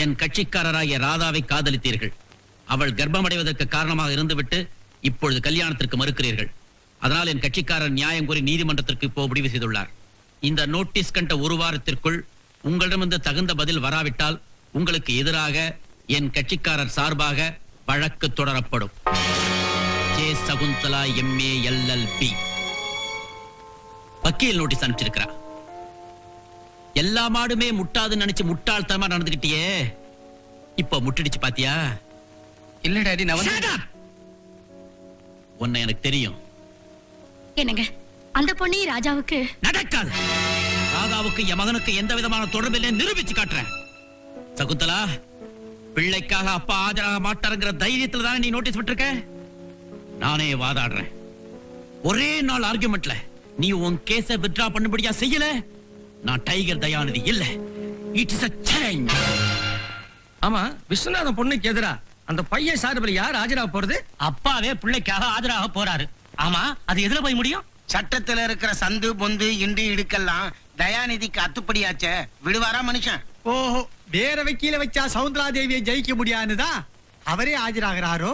என் கட்சிக்காரராகிய ராதாவை காதலித்தீர்கள். அவள் கர்ப்பமடைவதற்கு காரணமாக இருந்துவிட்டு இப்பொழுது கல்யாணத்திற்கு மறுக்கிறீர்கள். அதனால் என் கட்சிக்காரர் நியாயம் கூறி நீதிமன்றத்திற்கு இப்போ முடிவு செய்துள்ளார். இந்த நோட்டீஸ் கண்ட ஒரு வாரத்திற்குள் உங்களிடமிருந்து தகுந்த பதில் வராவிட்டால் உங்களுக்கு எதிராக என் கட்சிக்காரர் சார்பாக வழக்கு தொடரப்படும். J Shakuntala MA LLB. வக்கீல் நோட்டீஸ் அனுப்பிச்சிருக்கிறா. எல்லா மாடுமே முட்டாதுன்னு நினைச்சு முட்டாள்தனமா நடந்துகிட்டியே, இப்ப முட்டிடுச்சு பாத்தியா? இல்ல டாடி, உன்னை எனக்கு தெரியும். என்னங்க, அந்த பொண்ணை ராஜாவுக்கு நடக்காது. ராதாவுக்கு என் மகனுக்கு எந்த விதமான தொடர்பு இல்லை நிரூபிச்சு காட்டுறேன். சகுந்தலா, பிள்ளைக்காக அப்பா ஆஜராக மாட்டாருங்கிற தைரியத்துல தானே நீ நோட்டீஸ் விட்டுருக்க. நானே வாதாடுறேன். ஒரே நாள் ஆர்குமெண்ட்ல நீ உன் கேஸ வித்ட்ரா பண்ணும்படியா செய்யல, நான் டைகர் தயாநிதி இல்ல. It is a challenge. ஆமா, விஸ்வநாதன் பொண்ணுக்கு எதிரா அந்த பையன் சார்பில் யார் ஆஜராக போறது? அப்பாவே பிள்ளைக்காக ஆஜராக போறாரு. ஆமா, அது எதுல போய் முடியும்? சட்டத்துல இருக்கிற சந்து பொந்து இண்டு இடுக்கெல்லாம் தயாநிதிக்கு அத்துப்படியாச்சே, விடுவாரா மனுஷன்? ஓஹோ, வேற வக்கீல வச்சா சவுந்தரா தேவியை ஜெயிக்க முடியாதுதான் அவரே ஆஜராகிறாரோ?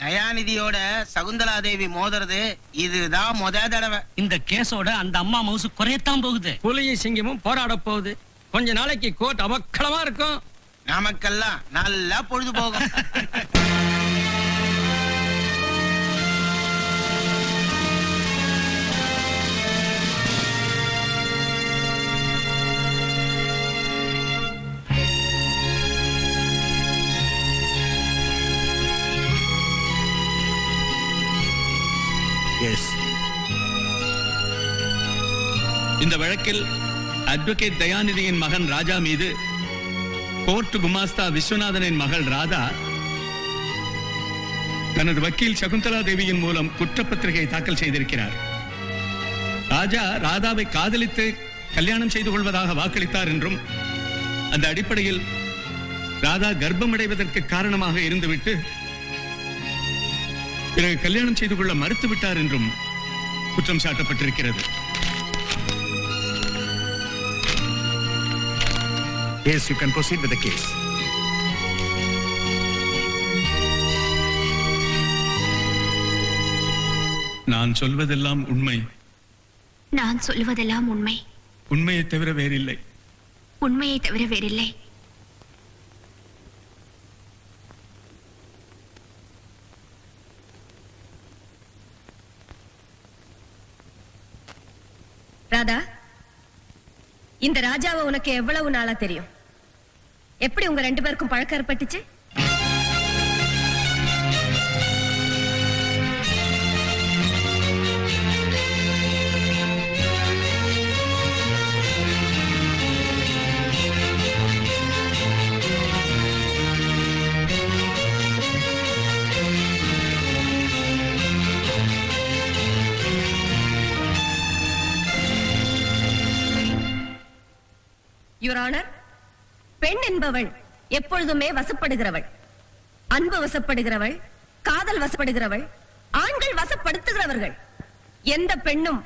தயாநிதியோட சகுந்தலா தேவி மோதுறது இதுதான் முத தடவை. இந்த கேஸோட அந்த அம்மா மவுசு குறையத்தான் போகுது. புலியும் சிங்கமும் போராட போகுது. கொஞ்ச நாளைக்கு கோர்ட் அமக்களமா இருக்கும். நமக்கெல்லாம் நல்லா பொழுது போகும். இந்த வழக்கில் அட்வொகேட் தயாநிதியின் மகன் ராஜா மீது கோர்ட் குமாஸ்தா விஸ்வநாதனின் மகள் ராதா தனது வக்கீல் சகுந்தலா தேவியின் மூலம் குற்றப்பத்திரிகை தாக்கல் செய்திருக்கிறார். ராஜா ராதாவை காதலித்து கல்யாணம் செய்து கொள்வதாக வாக்களித்தார் என்றும், அந்த அடிப்படையில் ராதா கர்ப்பமடைவதற்கு காரணமாக இருந்துவிட்டு பிறகு கல்யாணம் செய்து கொள்ள மறுத்துவிட்டார் என்றும் குற்றம் சாட்டப்பட்டிருக்கிறது. Yes, you can proceed with the case. நான் சொல்வதெல்லாம் உண்மை. நான் சொல்லுவதெல்லாம் உண்மை. உண்மையை தவிர வேறில்லை. உண்மையை தவிர வேறில்லை. ராதா, இந்த ராஜாவை உனக்கு எவ்வளவு நாளா தெரியும்? எப்படி உங்க ரெண்டு பேருக்கும் பழக்கம் ஏற்பட்டுச்சு? யுவர் ஆனர், பெண் என்பவள் எப்பொழுதுமே வசப்படுகிறவள், அன்பு வசப்படுகிறவள், காதல் வசப்படுகிறவள், ஆண்கள் வசப்படுத்துகிறவர்கள். எந்த பெண்ணும்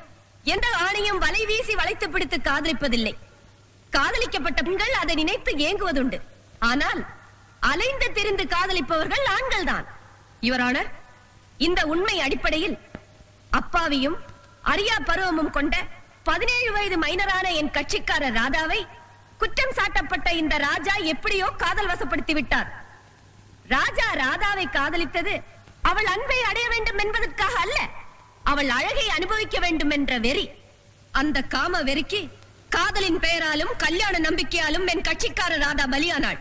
எந்த ஆணையும் வலை வீசி வளைத்து பிடித்து காதலிப்பதில்லை. காதலிக்கப்பட்ட பெண்கள் அதை நினைத்து ஏங்குவதுண்டு. ஆனால் அலைந்து திரிந்து காதலிப்பவர்கள் ஆண்கள் தான். யுவர் ஆனர், இந்த உண்மை அடிப்படையில் அப்பாவியும் அறியா பருவமும் கொண்ட 17 வயது மைனரான என் கட்சிக்காரர் ராதாவை குற்றம் சாட்டப்பட்ட இந்த ராஜா எப்படியோ காதல் வசப்படுத்தி விட்டார். ராஜா ராதாவை காதலித்தது அவள் அன்பை அடைய வேண்டும் என்பதற்காக அல்ல, அவள் அழகை அனுபவிக்க வேண்டும் என்ற வெறி. அந்த காம வெறிக்கு காதலின் பெயராலும் கல்யாண நம்பிக்கையாலும் என் கட்சிக்காரர் ராதா பலியானாள்.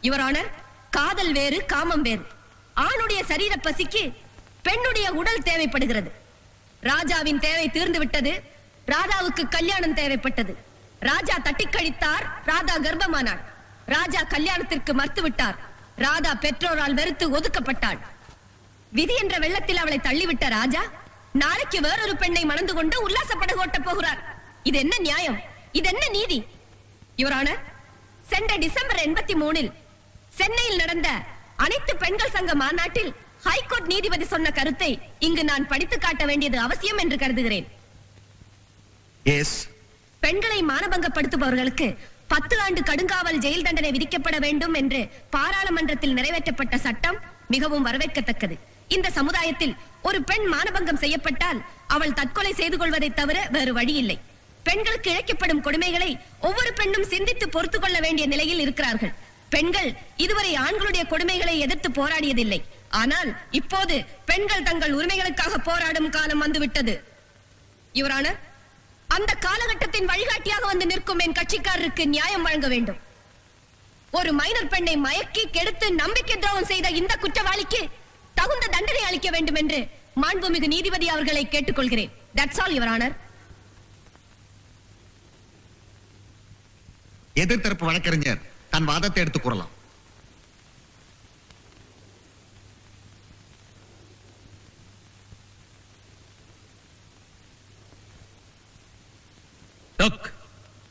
யுவர் ஆனர், காதல் வேறு, காமம் வேறு. ஆணுடைய சரீர பசிக்கு பெண்ணுடைய உடல் தேவைப்படுகிறது. ராஜாவின் தேவை தீர்ந்து விட்டது. ராதாவுக்கு கல்யாணம் தேவைப்பட்டது. ராஜா தட்டி கழித்தார். ராதா கர்ப்பமானாள். ராஜா கல்யாணத்திற்கு மறுத்துவிட்டார். ராதா பெற்றோரால் வெறுத்து ஒதுக்கப்பட்டாள். விதி என்ற வெள்ளத்தில் அவளை தள்ளிவிட்ட ராஜா நாளைக்கு வேறொரு பெண்ணை மணந்து கொண்டு உல்லாசப்படகு ஓட்ட போகிறார். இது என்ன நியாயம்? இது என்ன நீதி? யுவர் ஆனர், சென்ற டிசம்பர் 83 சென்னையில் நடந்த அனைத்து பெண்கள் சங்க மாநாட்டில் ஹைகோர்ட் நீதிபதி சொன்ன கருத்தை இங்கு நான் படித்து காட்ட வேண்டியது அவசியம் என்று கருதுகிறேன். Yes. பெண்களை மானபங்கப்படுத்துபவர்களுக்கு 10 ஆண்டு கடுங்காவல் ஜெயில் தண்டனை விதிக்கப்பட வேண்டும் என்று பாராளுமன்றத்தில் நிறைவேற்றப்பட்ட சட்டம் மிகவும் வரவேற்கத்தக்கது. இந்த சமுதாயத்தில் ஒரு பெண் மானபங்கம் செய்யப்பட்டால் அவள் தற்கொலை செய்து கொள்வதை தவிர வேறு வழி இல்லை. பெண்களுக்கு இழைக்கப்படும் கொடுமைகளை ஒவ்வொரு பெண்ணும் சிந்தித்து பொறுத்துக் கொள்ள வேண்டிய நிலையில் இருக்கிறார்கள். பெண்கள் இதுவரை ஆண்களுடைய கொடுமைகளை எதிர்த்து போராடியதில்லை. ஆனால் இப்போது பெண்கள் தங்கள் உரிமைகளுக்காக போராடும் காலம் வந்துவிட்டது. யுவரான, அந்த காலகட்டத்தின் வழிகாட்டியாக வந்து நிற்கும் என் கட்சிக்காரருக்கு நியாயம் வழங்க வேண்டும். ஒரு மைனர் பெண்ணை மயக்கி கெடுத்து நம்பிக்கை துரோகம் செய்த இந்த குற்றவாளிக்கு தகுந்த தண்டனை அளிக்க வேண்டும் என்று மாண்புமிகு நீதிபதி அவர்களை கேட்டுக்கொள்கிறேன். That's all your honour. எதிர்த்தரப்பு வழக்கறிஞர் தன் வாதத்தை எடுத்துக் கூறலாம்.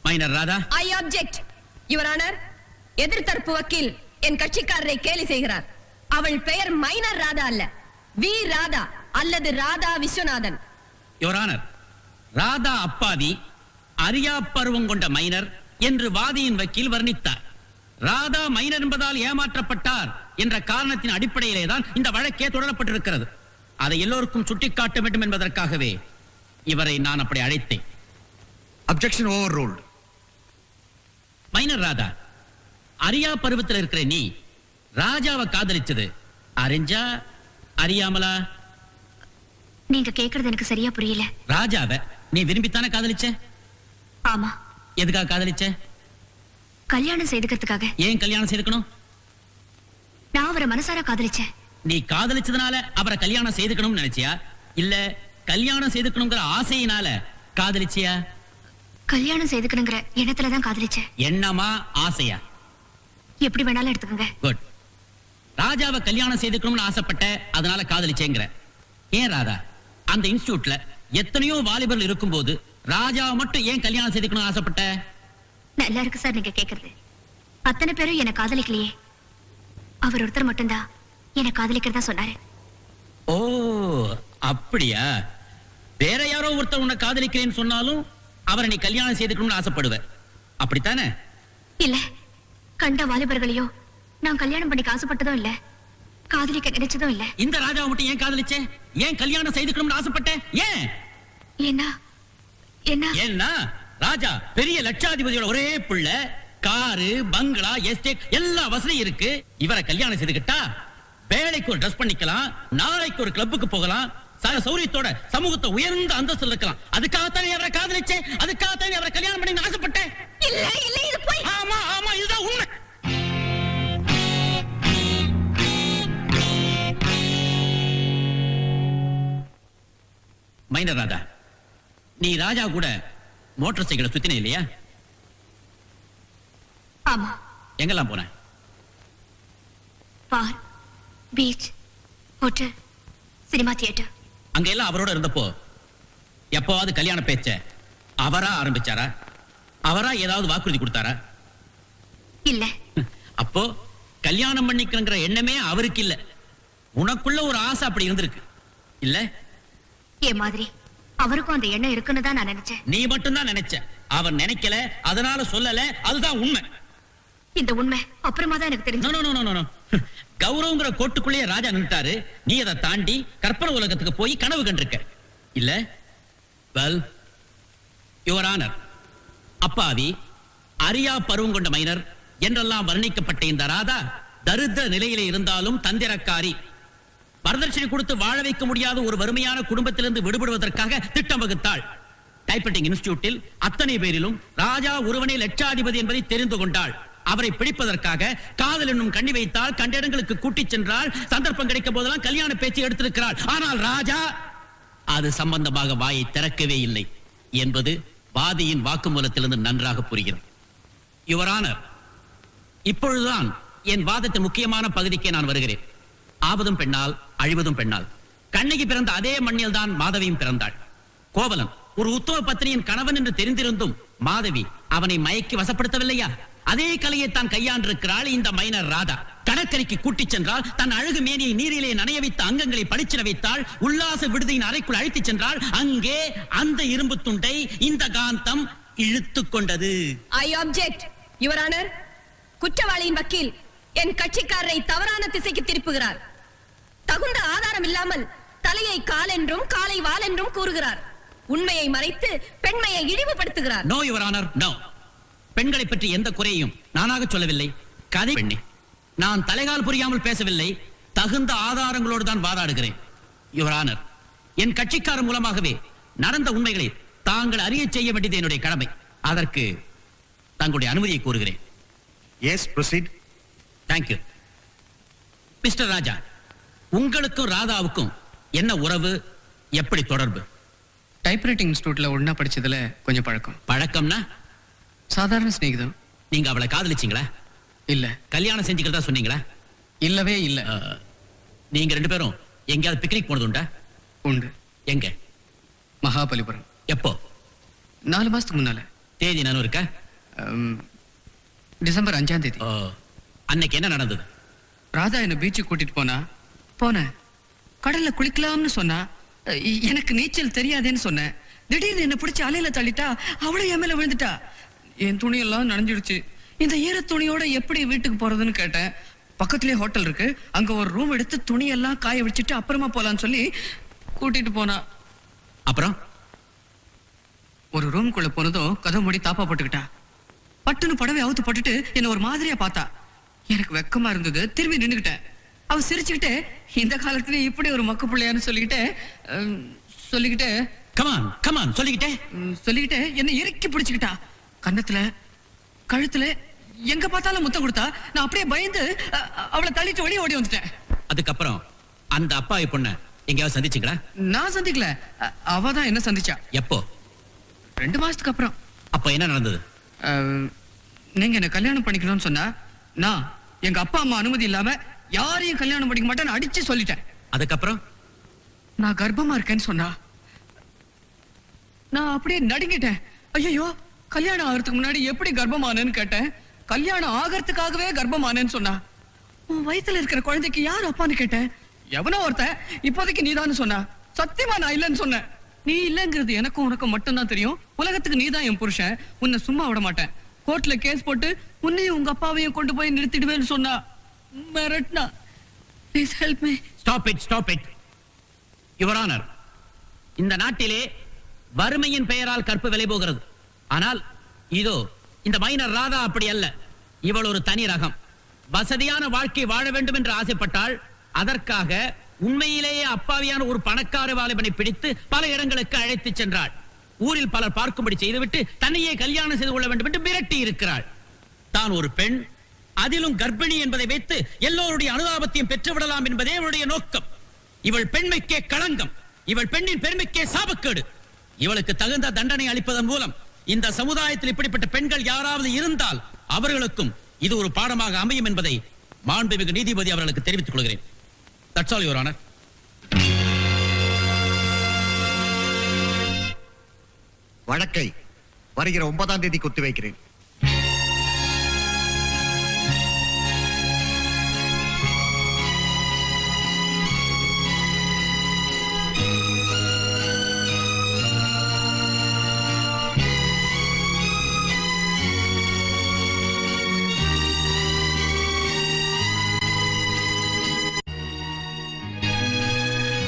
Minor Radha, I object your honour. எதிர்த்தரப்பு வக்கீல் என் கட்சிக்காரரை கேலி செய்கிறார். அவள் பெயர் மைனர் ராதா அல்ல, வி ராதா அல்லது ராதா விஸ்வநாதன். யுவர் ஆனர், ராதா அப்பாவி, அறியா பருவம் கொண்ட மைனர் என்று வாதியின் வக்கீல் வர்ணித்தார். ராதா மைனர் என்பதால் ஏமாற்றப்பட்டார் என்ற காரணத்தின் அடிப்படையிலே தான் இந்த வழக்கே தொடரப்பட்டிருக்கிறது. அதை எல்லோருக்கும் சுட்டிக்காட்ட வேண்டும் என்பதற்காகவே இவரை நான் அப்படி அழைத்தேன். Objection overruled. மைனர் ராதா, அறியா பருவத்தில் இருக்கிற நீ ராஜாவை காதலிச்சது அறிஞ்சா அறியாமலா? நீங்க கேக்குறது எனக்கு சரியா புரியல. ராஜாவை நீ விரும்பித்தானே காதலிச்ச? ஆமா. எதுக்காக காதலிச்ச? கல்யாணம் செய்துக்கிறதுக்காக. ஏன் கல்யாணம் செய்துக்கணும்? நான் அவரை மனசார காதலிச்சேன். நீ காதலிச்சதுனால அவரை கல்யாணம் செய்துக்கணும்னு நினைச்சியா, இல்ல கல்யாணம் செய்துக்கணுங்கிற ஆசையினால காதலிச்சியா? கல்யாணம் செய்துக்கணுங்கிற எண்ணத்துலதான் காதலிச்சேன். எண்ணமா ஆசையா? எப்படி வேணாலும் எடுத்துக்கோங்க. குட். ராஜாவை கல்யாணம் செய்துக்கணும்னு ஆசைப்பட்ட, அதனால காதலிச்சேங்கிற. ஏன் ராதா, அந்த இன்ஸ்டிடியூட்ல எத்தனையோ வாலிபர்கள் இருக்கும்போது ராஜாவை மட்டும் ஏன் கல்யாணம் செய்துக்கணும்னு ஆசைப்பட்ட? நல்லா இருக்கு சார் நீங்க கேக்குறது. அத்தனை பேரும் என்ன காதலிக்கலையே. அவர் ஒருத்தர் மட்டும்தான் என்ன காதலிக்கிறதா சொன்னாரு. ஓ அப்படியா? வேற யாரோ ஒருத்தர் உன்னை காதலிக்கிறேன்னு சொன்னாலும் அவரை நீ கல்யாணம் செய்துக்கணும்னு ஆசைப்படுவ, அப்படித்தானே? இல்ல, கண்ட வாலிபர்களையோ நான் கல்யாணம் பண்ணி ஆசைப்பட்டதும் இல்ல, காதலிக்க நினைச்சதும் இல்ல. இந்த ராஜாவை மட்டும் ஏன் காதலிச்ச? ஏன் கல்யாணம் செய்துக்கணும்னு ஆசைப்பட்ட? ஏன்? ஏன்னா ராஜா பெரிய லட்சாதிபதியோட ஒரே பிள்ளை, காரு, பங்களா, எஸ்டேட் எல்லா வசதியும் இருக்கு. இவரை கல்யாணம் செய்துக்கிட்டா வேலைக்கு ஒரு ட்ரெஸ் பண்ணிக்கலாம், நாளைக்கு ஒரு கிளப்புக்கு போகலாம், சௌரியத்தோட சமூகத்தை உயர்ந்த அந்தஸ்தில் இருக்கலாம். அதுக்காகத்தானே அவரை காதலிச்சேன், அதுக்காகத்தானே அவரை கல்யாணம் பண்ணி ஆசைப்பட்டேன். இல்ல இல்ல, இது போய். ஆமா ஆமா, இதுதான் உண்மை. மைனர் ராதா, நீ ராஜா கூட மோட்டார் சைக்கிளை சுத்தின இல்லையா? ஆமா. எங்கெல்லாம் போன? பார், பீச், ஹோட்டல், சினிமா தியேட்டர். அங்க எல்லாம் அவரோட இருந்தப்போ எப்பவாவது கல்யாண பேச்ச அவரா ஆரம்பிச்சாரா? அவரா ஏதாவது வாக்குறுதி கொடுத்தாரா? இல்ல. அப்போ கல்யாணம் பண்ணிக்கிற எண்ணமே அவருக்கு இல்ல, உனக்குள்ள ஒரு ஆசை அப்படி இருந்திருக்கு இல்ல? என் மாதிரி அவருக்கும் அந்த எண்ணம் இருக்குன்னு தான் நான் நினைச்சேன். நீ மட்டும்தான் நினைச்ச, அவர் நினைக்கல, அதனால சொல்லல. அதுதான் உண்மை. இந்த உண்மை அப்புறமா தான் எனக்கு தெரிஞ்சு. கௌரவங்கிற கோட்டுக்குள்ளேயே ராஜா நின்னுட்டாரு. நீ அதை தாண்டி கற்பனை உலகத்துக்கு போய் கனவு கண்டிருக்க இல்ல? வெல், யுவர் ஆனர், அப்பாவி, அறியா பருவம் கொண்ட மைனர் என்றெல்லாம் வர்ணிக்கப்பட்ட இந்த ராதா தரித்திர நிலையிலே இருந்தாலும் தந்திரக்காரி. வரதட்சணை கொடுத்து வாழ வைக்க முடியாத ஒரு வறுமையான குடும்பத்திலிருந்து விடுபடுவதற்காக திட்டம் வகுத்தாள். டைப்ரைட்டிங் இன்ஸ்டிடியூட்டில் அத்தனை பேரிலும் ராஜா ஒருவனே லட்சாதிபதி என்பதை தெரிந்து கொண்டாள். அவரை பிடிப்பதற்காக காதல் என்னும் கண்ணி வைத்தால், கண்ட இடங்களுக்கு கூட்டிச் சென்றால், சந்தர்ப்பம் கிடைக்கும் போதெல்லாம் கல்யாண பேச்சை எடுத்திருக்கிறாள். ஆனால் ராஜா அது சம்பந்தமாக வாயை திறக்கவே இல்லை என்பது வாதியின் வாக்குமூலத்திலிருந்து நன்றாக புரிகிறது. யுவர் ஆனர், இப்பொழுதுதான் என் வாதத்தின் முக்கியமான பகுதிக்கே நான் வருகிறேன். ஆவதும் பெண்ணால், அழிவதும் பெண்ணால். கண்ணகி பிறந்த அதே மண்ணில் தான் மாதவியும் பிறந்தாள். கோவலன் ஒரு உத்தம பத்னியின் கணவன் என்று தெரிந்திருந்தும் மாதவி அவனை மயக்கி வசப்படுத்தவில்லையா? அதே கலையை தான் கையாண்டிருக்கிறாள் இந்த மைனர் ராதா. கடற்கரைக்கு கூட்டிச் சென்றால், தன் அழகு மேனியை நீரிலே நனைய வைத்த அங்கங்களை பளிச்சிட வைத்தாள். உல்லாச விடுதியின் அறைக்குள் அழைத்துச் சென்றால், அங்கே அந்த இரும்பு துண்டை இந்த காந்தம் இழுத்துக் கொண்டது. ஐ ஆப்ஜெக்ட் யுவர் ஆனர், குற்றவாளியின் வக்கீல் என் கட்சிக்காரரை தவறான திசைக்கு திருப்புகிறார். தகுந்த ஆதாரம் இல்லாமல் தலையை கால் என்றும் காலை வால் என்றும் கூறுகிறார். உண்மையை மறைத்து பெண்மையை இழிவுபடுத்துகிறார். No your honour, no. பெண்களை பற்றி எந்த குறையையும் நானாக சொல்லவில்லை. கதை பெண்ணே, நான் தலைகால் புரியாமல் பேசவில்லை. தகுந்த ஆதாரங்களோடு தான் வாதாடுகிறேன். யுவர் ஆனர், என் கட்சிக்காரர் மூலமாகவே நடந்த உண்மைகளை தாங்கள் அறிய செய்ய வேண்டியது என்னுடைய கடமை. அதற்கு தங்களுடைய அனுமதியை கோருகிறேன். Yes, proceed. Thank you. Mister Raja, உங்களுக்கும் ராதாவுக்கும் என்ன உறவு, எப்படி தொடர்பு? டைப்ரைட்டிங் இன்ஸ்டிடியூட்ல ஒண்ணா படிச்சதுல கொஞ்சம் பழக்கம். பழக்கம்னா சாதாரண சிநேகிதம். நீங்க அவளை காதலிச்சீங்களா? இல்ல. கல்யாணம் செஞ்சுக்கிறதா சொன்னீங்களா? இல்லவே இல்ல. நீங்க ரெண்டு பேரும் எங்கேயாவது பிக்னிக் போனது உண்டா? உண்டு. எங்க? மகாபலிபுரம். எப்போ? 4 மாசத்துக்கு முன்னால. தேதி நானும் இருக்கா? டிசம்பர் 5ஆம் தேதி. அன்னைக்கு என்ன நடந்தது? ராதா என்ன பீச்சுக்கு கூட்டிட்டு போனேன். கடல்ல குளிக்கலாம்னு சொன்னா, எனக்கு நீச்சல் தெரியாதேன்னு சொன்னேன். திடீர்னு என்ன பிடிச்சி அலையில தள்ளிட்டா, அவளும் என் மேல விழுந்துட்டா. என் துணியெல்லாம் நனைஞ்சிடுச்சு. இந்த ஈர துணியோட எப்படி வீட்டுக்கு போறதுன்னு கேட்டேன். பக்கத்துலயே ஹோட்டல் இருக்கு, அங்க ஒரு ரூம் எடுத்து துணியெல்லாம் காய வச்சுட்டு அப்புறமா போலான்னு சொல்லி கூட்டிட்டு போனா. அப்புறம் ஒரு ரூம்குள்ள போனதும் கதவு மூடி தாப்பா போட்டுக்கிட்டா. பட்டுன்னு புடவை அவுத்து போட்டுட்டு என்ன ஒரு மாதிரியா பார்த்தா. எனக்கு வெக்கமா இருந்தது. திரும்பி நின்னுக்கிட்டேன். அவ சிரிச்சுக்கிட்டே, இந்த காலத்துல இப்படி ஒரு மக்கு பிள்ளையான்னு சொல்லிக்கிட்டே கமான் சொல்லிக்கிட்டே என்ன இறுக்கி பிடிச்சுக்கிட்டா. கன்னத்துல கழுத்துல எங்க பார்த்தாலும் முத்தம் கொடுத்தா. நான் அப்படியே பயந்து அவளை தள்ளிட்டு வெளியே ஓடி வந்துட்டேன். அதுக்கப்புறம் அந்த அப்பாவி பொண்ண எங்கேயாவது சந்திச்சீங்களா? நான் சந்திக்கல, அவ தான் என்ன சந்திச்சா. எப்போ? 2 மாசத்துக்கு அப்புறம். அப்ப என்ன நடந்தது? நீங்க என்ன கல்யாணம் பண்ணிக்கணும்னு சொன்னா, நான் எங்க அப்பா அம்மா அனுமதி இல்லாம யாரையும் கல்யாணம் பண்ணிக்க மாட்டேன்னு அடிச்சு சொல்லிட்டேன். அதுக்கப்புறம் நான் கர்ப்பமா இருக்கேன்னு சொன்னா, நான் அப்படியே நடுங்கிட்டேன். ஐயோ, கல்யாணம் ஆகிறதுக்கு முன்னாடி எப்படி கர்ப்பமானேன்னு கேட்டேன். கல்யாணம் ஆகிறதுக்காகவே கர்ப்பமானேன்னு சொன்னா. உன் வயித்துல இருக்கிற குழந்தைக்கு யார் அப்பான்னு கேட்டேன். எவனோ ஒருத்தன் இப்போதைக்கு நீதான்னு சொன்னா. சத்தியமா நான் இல்லைன்னு சொன்னேன். நீ இல்லங்கிறது எனக்கும் உனக்கும் மட்டும்தான் தெரியும். உலகத்துக்கு நீதான் என் புருஷன். உன்னை சும்மா விட மாட்டேன். கோர்ட்ல கேஸ் போட்டு உன்னையும் உங்க அப்பாவையும் கொண்டு போய் நிறுத்திடுவேன்னு சொன்னா. மிரட்டினா. Please help me. Stop it. Your honour, இந்த நாட்டிலே வறுமையின் பெயரால் கற்பு விலை போகிறது. ஆனால் இதோ இந்த மைனர் ராதா அப்படி அல்ல. இவள் ஒரு தனி ரகம். வசதியான வாழ்க்கை வாழ வேண்டும் என்று ஆசைப்பட்டால் அதற்காக உண்மையிலேயே அப்பாவியான ஒரு பணக்கார வாலிபனை பிடித்து பல இடங்களுக்கு அழைத்து சென்றாள். ஊரில் பலர் பார்க்கும்படி செய்துவிட்டு தன்னையே கல்யாணம் செய்து கொள்ள வேண்டும் என்று மிரட்டி இருக்கிறாள். தான் ஒரு பெண், அதிலும் கர்ப்பிணி என்பதை வைத்து எல்லோருடைய அனுதாபத்தையும் பெற்றுவிடலாம் என்பதே அவளுடைய நோக்கம். இவள் பெண்மைக்கே களங்கம். இவள் பெண்ணின் பெருமைக்கே சாபக்கேடு. இவளுக்கு தகுந்த தண்டனை அளிப்பதன் மூலம் இந்த சமுதாயத்தில் இப்படிப்பட்ட பெண்கள் யாராவது இருந்தால் அவர்களுக்கும் இது ஒரு பாடமாக அமையும் என்பதை மாண்புமிகு நீதிபதி அவர்களுக்கு தெரிவித்துக் கொள்கிறேன். That's all, Your Honor. வழக்கை வருகிற 9ஆம் தேதி ஒத்தி வைக்கிறேன்.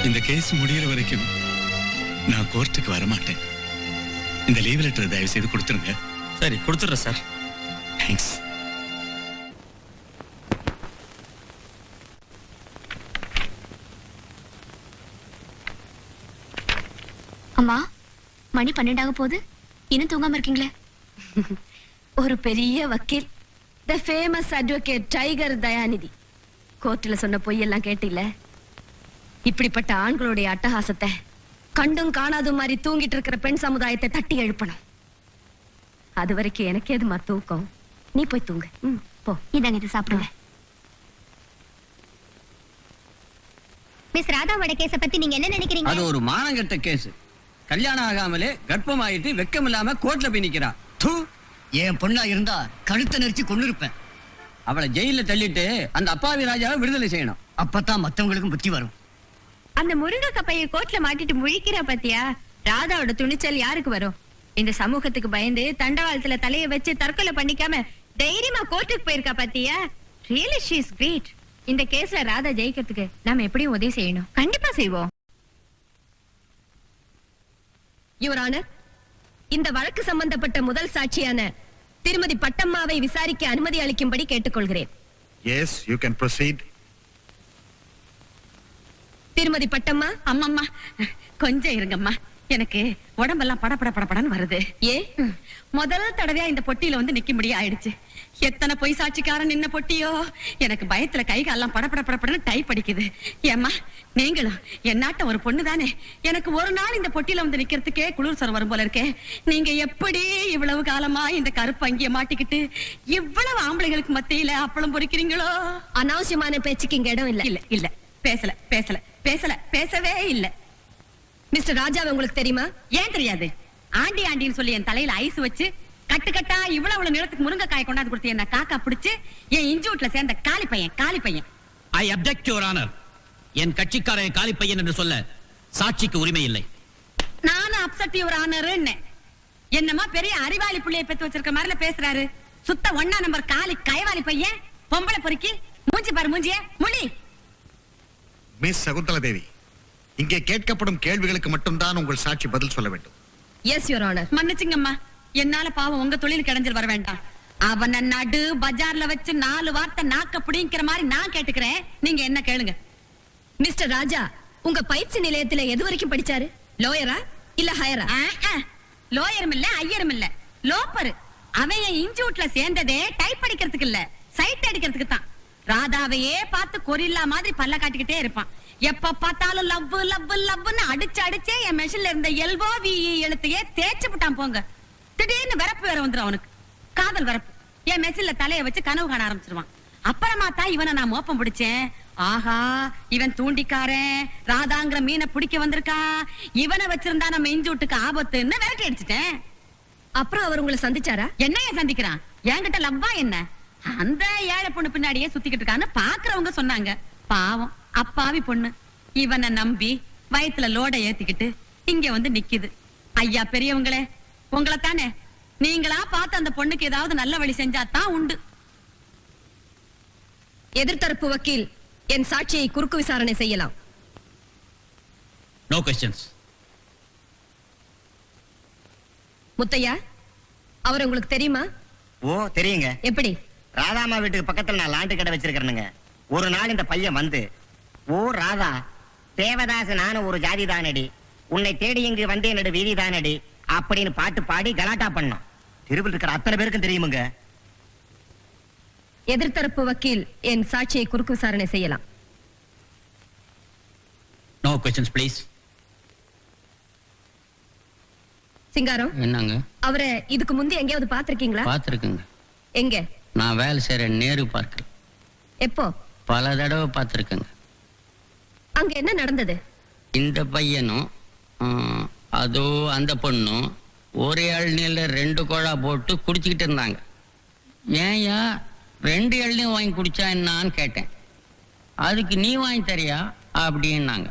இந்த கேஸ் முடிகிற வரைக்கும் நான் கோர்ட்டுக்கு வரமாட்டேன். இந்த லீவ் லெட்டர் தயவு செய்து கொடுத்துருங்க. சரி, கொடுத்துட்றேன் சார். தேங்க்ஸ். அம்மா, மணி 12 போகுது. இன்னும் தூங்காம இருக்கீங்களே? ஒரு பெரிய வக்கீல், the famous advocate tiger Dayanidhi கோர்ட்ல சொன்ன பொய்யெல்லாம் கேட்டில்ல. இப்படிப்பட்ட ஆண்களுடைய அட்டகாசத்தை கண்டும் காணாத மாதிரி தூங்கிட்டு இருக்கிற பெண் சமுதாயத்தை தட்டி எழுப்பணும். அது வரைக்கும் எனக்கு எதுமா தூக்கம்? நீ போய் தூங்கு. போ. இதாங்க, இது சாப்பிடுங்க. மிஸ் ராதாவோட கேஸ பத்தி நீங்க என்ன நினைக்கிறீங்க? அது ஒரு மானங்கெட்ட கேஸ். கல்யாணம் ஆகாமலே கர்ப்பமாயிட்டு வெக்கம் இல்லாம கோர்ட்ல போய் நிக்கிறா. என் பொண்ணா இருந்தா கழுத்தை நெரிச்சு கொண்டு இருப்பேன். அவளை ஜெயில தள்ளிட்டு அந்த அப்பாவி ராஜாவை விடுதலை செய்யணும். அப்பதான் மத்தவங்களுக்கும் புத்தி வரும். அந்த முருங்கை பைய கோட்ல மாட்டிட்டு முழிக்கிற பத்தியா? ராதாவோட துணிச்சல் யாருக்கு வரும்? இந்த சமூகத்துக்கு பயந்து தண்டவாளத்துல தலைய வச்சு தற்கொலை பண்ணிக்காம தைரியமா கோர்ட்டுக்கு போயிருக்கா பாத்தியா? Really she is great. இந்த கேஸ்ல ராதா ஜெயிக்கிறதுக்கு நாம எப்படியும் உதவி செய்யணும். கண்டிப்பா செய்வோம். யுவர் ஆனர், இந்த வழக்கு சம்பந்தப்பட்ட முதல் சாட்சியான திருமதி பட்டம்மாவை விசாரிக்க அனுமதி அளிக்கும்படி கேட்டுக்கொள்கிறேன். Yes, you can proceed. திருமதி பட்டம்மா. அம்மம்மா கொஞ்சம் இருங்கம்மா, எனக்கு உடம்பெல்லாம் படபடன்னு வருது. ஏ, முதல் தடவையா இந்த பொட்டியில வந்து நிக்கும்படி ஆயிடுச்சு. எத்தனை பொய் சாட்சிக்காரன் நின்ன பொட்டியோ, எனக்கு பயத்துல கை காலெல்லாம் படபடன்னு டைப் அடிக்குது. ஏம்மா, நீங்களும் என்னாட்ட ஒரு பொண்ணு தானே, எனக்கு ஒரு நாள் இந்த பொட்டியில வந்து நிக்கிறதுக்கே குளிர் சொரம் வரும் போல இருக்கே. நீங்க எப்படி இவ்வளவு காலமா இந்த கருப்பு அங்கிய மாட்டிக்கிட்டு இவ்வளவு ஆம்பளைகளுக்கு மத்தியில அப்பளம் பொறிக்கிறீங்களோ? அனாவசியமான பேச்சுக்கு இங்க இடம் இல்ல. இல்ல இல்ல, பேசவே இல்ல. மிஸ்டர் ராஜாவை உங்களுக்கு தெரியுமா? ஏன் தெரியாது? ஆண்டின்னு சொல்லி என் தலையில ஐஸ் வச்சு கட்டுக்கட்டா இவ்வளவு நிலத்துக்கு முருங்கைக்காய் கொண்டாந்து கொடுத்து என்ன காக்கா பிடிச்சு என் இன்ஜூட்ல சேர்ந்த காலி பையன். I object your honour. என் கட்சிக்காரன் காலி பையன் என்று சொல்ல சாட்சிக்கு உரிமை இல்லை. நானும் அப்செட் யுவர் ஆனர். என்னமா பெரிய அறிவாளி புள்ளைய பெத்து வச்சிருக்க மாதிரில பேசுறாரு. சுத்த 1 நம்பர் காலி கைவாலி பையன், பொம்பளை பொறுக்கி. மூஞ்சி பாரு மூஞ்சிய முடி. மிஸ் சகுந்தலா தேவி, இங்கே கேட்கப்படும் கேள்விகளுக்கு மட்டும்தான் உங்கள் சாட்சி பதில் சொல்ல வேண்டும். Yes your honour. மன்னிச்சுங்கம்மா, என்னால பாவம் உங்க தொழில் கிடைஞ்சல் வர வேண்டாம். அவனை நடு பஜார்ல வச்சு 4 வார்த்தை நாக்க பிடிங்கிற மாதிரி நான் கேட்டுக்கிறேன். நீங்க என்ன கேளுங்க. மிஸ்டர் ராஜா, உங்க பயிற்சி நிலையத்துல எது வரைக்கும் படிச்சாரு? லோயரா இல்ல ஹையரா? லோயரும் இல்ல ஐயரும் இல்ல, லோப்பரு. அவன் என் இன்ஸ்டிடியூட்ல சேர்ந்ததே டைப் அடிக்கிறதுக்கு இல்ல, சைட் அடிக்கிறதுக்கு தான். ராதாவையே பார்த்து கொரில்லா மாதிரி பல்ல காட்டிக்கிட்டே இருப்பான். எப்ப பார்த்தாலும் லவ்னு அடிச்சே என் மெஷின்ல இருந்த எல்போ வி எழுத்தையே தேய்ச்சு விட்டான் போங்க. திடீர்னு வரப்பு வேற வந்துடும் அவனுக்கு, காதல் வரப்பு. என் மெஷின்ல தலைய வச்சு கனவு காண ஆரம்பிச்சிருவான். அப்புறமா தான் இவனை நான் மோப்பம் பிடிச்சேன். ஆஹா, இவன் தூண்டிக்காரன், ராதாங்கிற மீனை பிடிக்க வந்திருக்கான், இவனை வச்சிருந்தா நம்ம இன்ஜூட்டுக்கு ஆபத்துன்னு விரட்டி அடிச்சிட்டேன். அப்புறம் அவர் உங்களை சந்திச்சாரா? என்னைய சந்திக்கிறான்? என்கிட்ட லவ்வா என்ன? அந்த ஏழை பொண்ணு பின்னாடியே சுத்திக்கிட்டு இருக்கான்னு பாக்குறவங்க சொன்னாங்க. பாவம் அப்பாவி பொண்ணு இவனை நம்பி வயித்துல லோட ஏத்திக்கிட்டு இங்க வந்து நிக்குது. ஐயா பெரியவங்களே, உங்களை தானே, நீங்களா பார்த்து அந்த பொண்ணுக்கு ஏதாவது நல்ல வழி செஞ்சா தான் உண்டு. எதிர்த்தரப்பு வக்கீல் என் சாட்சியை குறுக்கு விசாரணை செய்யலாம். No questions. முத்தையா, அவர் உங்களுக்கு தெரியுமா? ஓ தெரியுங்க. எப்படி? ராதாமா வீட்டுக்கு பக்கத்துல நான் லாண்டு கடை வச்சிருக்கிறேனுங்க. ஒரு நாள் இந்த பையன் வந்து, ஓ ராதா, தேவதாச நானும் ஒரு ஜாதி தானடி, உன்னை தேடி இங்கு வந்தேன் நடு வீதி தானடி அப்படின்னு பாட்டு பாடி கலாட்டா பண்ணோம். தெருவில் இருக்கிற அத்தனை பேருக்கும் தெரியுமுங்க. எதிர்த்தரப்பு வக்கீல் என் சாட்சியை குறுக்கு விசாரணை செய்யலாம். No questions please. சிங்காரம், என்னங்க? அவரை இதுக்கு முந்தி எங்கேயாவது பாத்திருக்கீங்களா? பாத்திருக்குங்க. எங்க? நான் வேலை செய்யற நேரு பார்க்க எப்போ? பல தடவை பார்த்திருக்கேங்க. அங்க என்ன நடந்தது? இந்த பையனும் அதோ அந்த பொண்ணும் ஒரே அள்ளியில 2 குழா போட்டு குடிச்சுக்கிட்டு இருந்தாங்க. ஏன்யா 2 இளநீயும் வாங்கி குடிச்சா என்னான்னு கேட்டேன். அதுக்கு நீ வாங்கி தரியா அப்படின்னாங்க.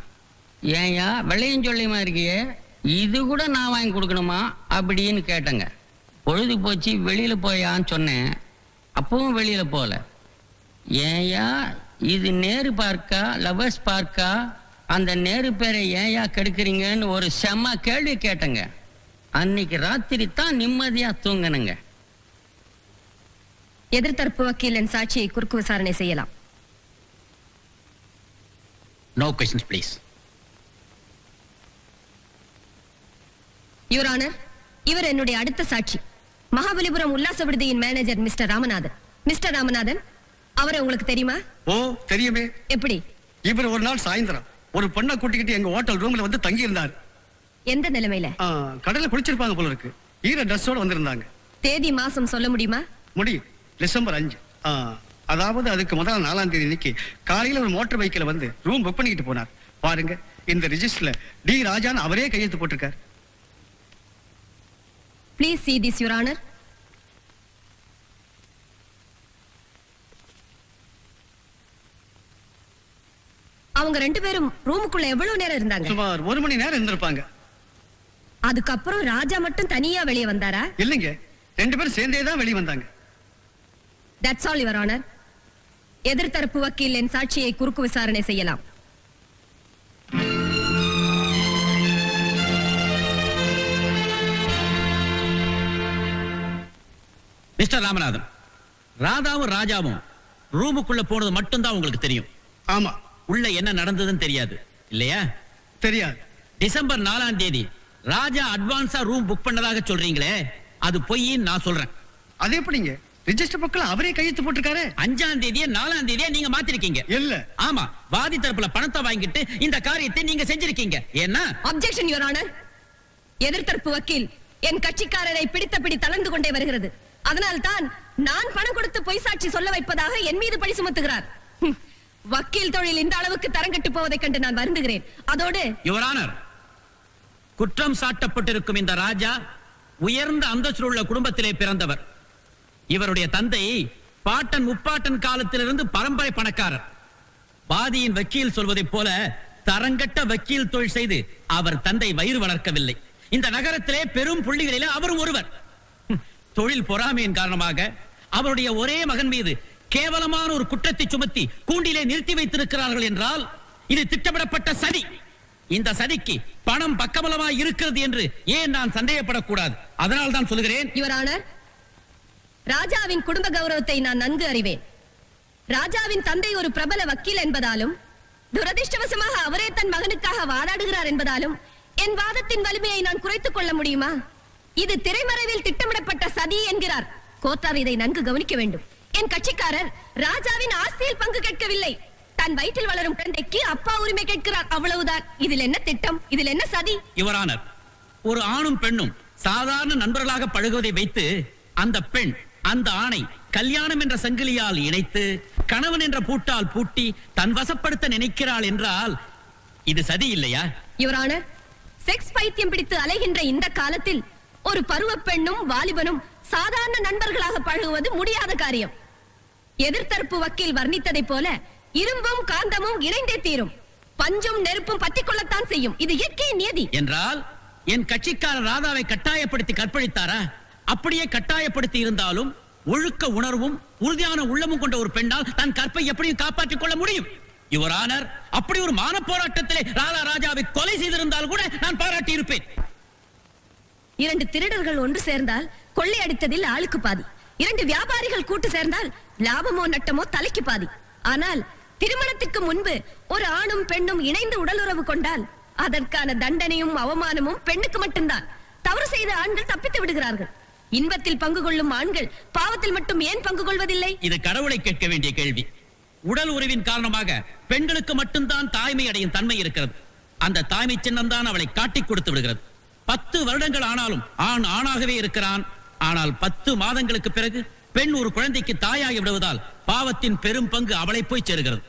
ஏன்யா விளையும் சொல்லியமா இருக்கியே, இது கூட நான் வாங்கி கொடுக்கணுமா அப்படின்னு கேட்டேங்க. பொழுது போச்சு வெளியில போயான்னு சொன்னேன். அப்பவும் வெளியில போல. ஏன்யா இது நேரு பார்க்கா லவர்ஸ் பார்க்கா, அந்த நேரு பேரை ஏன்யா கெடுக்கிறீங்கன்னு ஒரு செம்ம கேள்வி கேட்டேங்க. அன்னைக்கு ராத்திரி தான் நிம்மதியா தூங்கணுங்க. எதிர்த்தரப்பு வக்கீல் என் சாட்சியை குறுக்கு விசாரணை செய்யலாம். No questions please. Your honour, இவர் என்னுடைய அடுத்த சாட்சி. மகாபலிபுரம் உல்லாச விடுதியின் manager mister Ramanathan. Mister Ramanathan, அவரை உங்களுக்கு தெரியுமா? ஓ தெரியுமே. எப்படி? இவர் ஒரு நாள் சாயந்தரம் ஒரு பொண்ணை கூட்டிக்கிட்டு எங்க ஹோட்டல் ரூம்ல வந்து தங்கி இருந்தார். எந்த நிலைமையில? கடல்ல குளிச்சிருப்பாங்க போல இருக்கு. ஈர ட்ரெஸ்ஸோட வந்திருந்தாங்க. தேதி மாசம் சொல்ல முடியுமா? முடியும். டிசம்பர் 5. அதாவது அதுக்கு முதல் 4ஆம் தேதி இன்னைக்கு காலையில ஒரு மோட்டார் பைக்கில் வந்து ரூம் புக் பண்ணிக்கிட்டு போனார். பாருங்க, இந்த ரிஜிஸ்டர்ல டி ராஜான்னு அவரே கையெழுத்து போட்டிருக்கார். Please see this, Your Honor. அவங்க 2 பேரும் ரூமுக்குள்ள எவ்வளவு நேரம் இருந்தாங்க? சுமார் 1 மணி நேரம் இருந்திருப்பாங்க. அதுக்கப்புறம் ராஜா மட்டும் தனியா வெளியே வந்தாரா? இல்லைங்க, 2 பேரும் சேர்ந்தே தான் வெளியே வந்தாங்க. That's all your honour. எதிர்த்தரப்பு வக்கீல் என் சாட்சியை குறுக்கு விசாரணை செய்யலாம். மிஸ்டர் ராமநாதன், ராதாவும் ராஜாவும் ரூமுக்குள்ள போனது மட்டும்தான் உங்களுக்கு தெரியும். ஆமா. உள்ள என்ன நடந்ததுன்னு தெரியாது இல்லையா? தெரியாது. டிசம்பர் 4ஆம் தேதி ராஜா அட்வான்ஸா ரூம் புக் பண்ணதாக சொல்றீங்களே, அது பொய்ன்னு நான் சொல்றேன். அது எப்படிங்க? ரிஜிஸ்டர் புக்ல அவரே கையெழுத்து போட்டிருக்காரு. 5ஆம் தேதியே 4ஆம் தேதியே நீங்க மாத்திருக்கீங்க. இல்ல. ஆமா, வாதி தரப்புல பணத்தை வாங்கிட்டு இந்த காரியத்தை நீங்க செஞ்சிருக்கீங்க. ஏன்னா அப்ஜெக்ஷன் யுவர் ஆனர். எதிர்த்தரப்பு வக்கீல் என் கட்சிக்காரரை பிடித்தபடி தளர்ந்து கொண்டே வருகிறது. அதனால்தான் நான் பணம் கொடுத்து பொய் சாட்சி சொல்ல வைப்பதாக என் மீது பழி சுமத்துகிறார். வக்கீல் தொழில் இந்த அளவுக்கு தரங்கட்டு போவதைக் கண்டு நான் வருந்துகிறேன். அதோடு யுவர் ஆனர், குற்றம் சாட்டப்பட்டிருக்கும் இந்த ராஜா உயர்ந்த அந்தஸ்து உள்ள குடும்பத்திலே பிறந்தவர். இவருடைய தந்தை பாட்டன் முப்பாட்டன் காலத்திலிருந்து பரம்பரை பணக்காரர். வாதியின் வக்கீல் சொல்வதைப் போல தரங்கட்ட வக்கீல் தொழில் செய்து அவர் தந்தை வயிறு வளர்க்கவில்லை. இந்த நகரத்திலே பெரும் புள்ளிகளிலே அவரும் ஒருவர். தொழில் பொறாமையின் காரணமாக அவருடைய ஒரே மகன் மீது கேவலமான ஒரு குற்றத்தை சுமத்தி கூண்டிலே நிறுத்தி வைத்திருக்கிறார்கள் என்றால் இது திட்டமிடப்பட்ட சதி. இந்த சதிக்கு பணம் பக்கபலமாய் இருக்கிறது என்று ஏன் நான் சந்தேகப்படக்கூடாது? அதனால் தான் சொல்கிறேன். யுவர் ஆனர், ராஜாவின் குடும்ப கௌரவத்தை நான் நன்கு அறிவேன். ராஜாவின் தந்தை ஒரு பிரபல வக்கீல் என்பதாலும் துரதிர்ஷ்டவசமாக அவரே தன் மகனுக்காக வாதாடுகிறார் என்பதாலும் என் வாதத்தின் வலிமையை நான் குறைத்துக் கொள்ள முடியுமா? இது திரைமறைவில் திட்டமிடப்பட்ட சதி என்கிறார். கோத்தார் இதை நன்கு கவனிக்க வேண்டும். என் கட்சிக்காரர் ராஜாவின் ஆஸ்தியில் பங்கு கேட்கவில்லை. தன் வயிற்றில் வளரும் குழந்தைக்கு அப்பா உரிமை கேட்கிறார். அவ்வளவுதான். இதில் என்ன திட்டம்? இதில் என்ன சதி? யுவர் ஆனர், ஒரு ஆணும் பெண்ணும் சாதாரண நண்பர்களாக பழகுவதை வைத்து அந்த பெண் அந்த ஆணை கல்யாணம் என்ற சங்கிலியால் இணைத்து கணவன் என்ற பூட்டால் பூட்டி தன் வசப்படுத்த நினைக்கிறாள் என்றால் இது சதி இல்லையா? யுவர் ஆனர், செக்ஸ் பைத்தியம் பிடித்து அலைகின்ற இந்த காலத்தில் ஒரு பருவ பெண்ணும் வாலிபனும் சாதாரண நண்பர்களாக பழகுவது முடியாத காரியம். எதிர்த்தரப்பு வக்கீல் வர்ணித்ததை போல இரும்பும் காந்தமும் இணைந்தே தீரும். பஞ்சும் நெருப்பும் பற்றிக் கொள்ளத்தான் செய்யும். இது இயற்கையின் நியதி. என்றால் என் கட்சிக்காரர் ராதாவை கட்டாயப்படுத்தி கற்பழித்தாரா? அப்படியே கட்டாயப்படுத்தி இருந்தாலும் ஒழுக்க உணர்வும் உறுதியான உள்ளமும் கொண்ட ஒரு பெண்ணால் தன் கற்பை எப்படியும் காப்பாற்றிக் கொள்ள முடியும். யுவர் ஆனர், அப்படி ஒரு மான போராட்டத்திலே ராதா ராஜாவை கொலை செய்திருந்தால் கூட நான் பாராட்டி இருப்பேன். 2 திருடர்கள் ஒன்று சேர்ந்தால் கொள்ளை அடித்ததில் ஆளுக்கு பாதி. 2 வியாபாரிகள் கூட்டு சேர்ந்தால் லாபமோ நட்டமோ தலைக்கு பாதி. ஆனால் திருமணத்துக்கு முன்பு ஒரு ஆணும் பெண்ணும் இணைந்து உடலுறவு கொண்டால் அதற்கான தண்டனையும் அவமானமும் பெண்ணுக்கு மட்டும்தான். தவறு செய்த ஆண்கள் தப்பித்து விடுகிறார்கள். இன்பத்தில் பங்கு கொள்ளும் ஆண்கள் பாவத்தில் மட்டும் ஏன் பங்கு கொள்வதில்லை? இது கடவுளை கேட்க வேண்டிய கேள்வி. உடல் உறவின் காரணமாக பெண்களுக்கு மட்டும்தான் தாய்மை அடையும் தன்மை இருக்கிறது. அந்த தாய்மை சின்னம் தான் அவளை காட்டிக் கொடுத்து விடுகிறது. 10 வருடங்கள் ஆனாலும் ஆண் ஆணாகவே இருக்கிறான். ஆனால் 10 மாதங்களுக்கு பிறகு பெண் ஒரு குழந்தைக்கு தாயாகி விடுவதால் பாவத்தின் பெரும் பங்கு அவளை போய் சேருகிறது.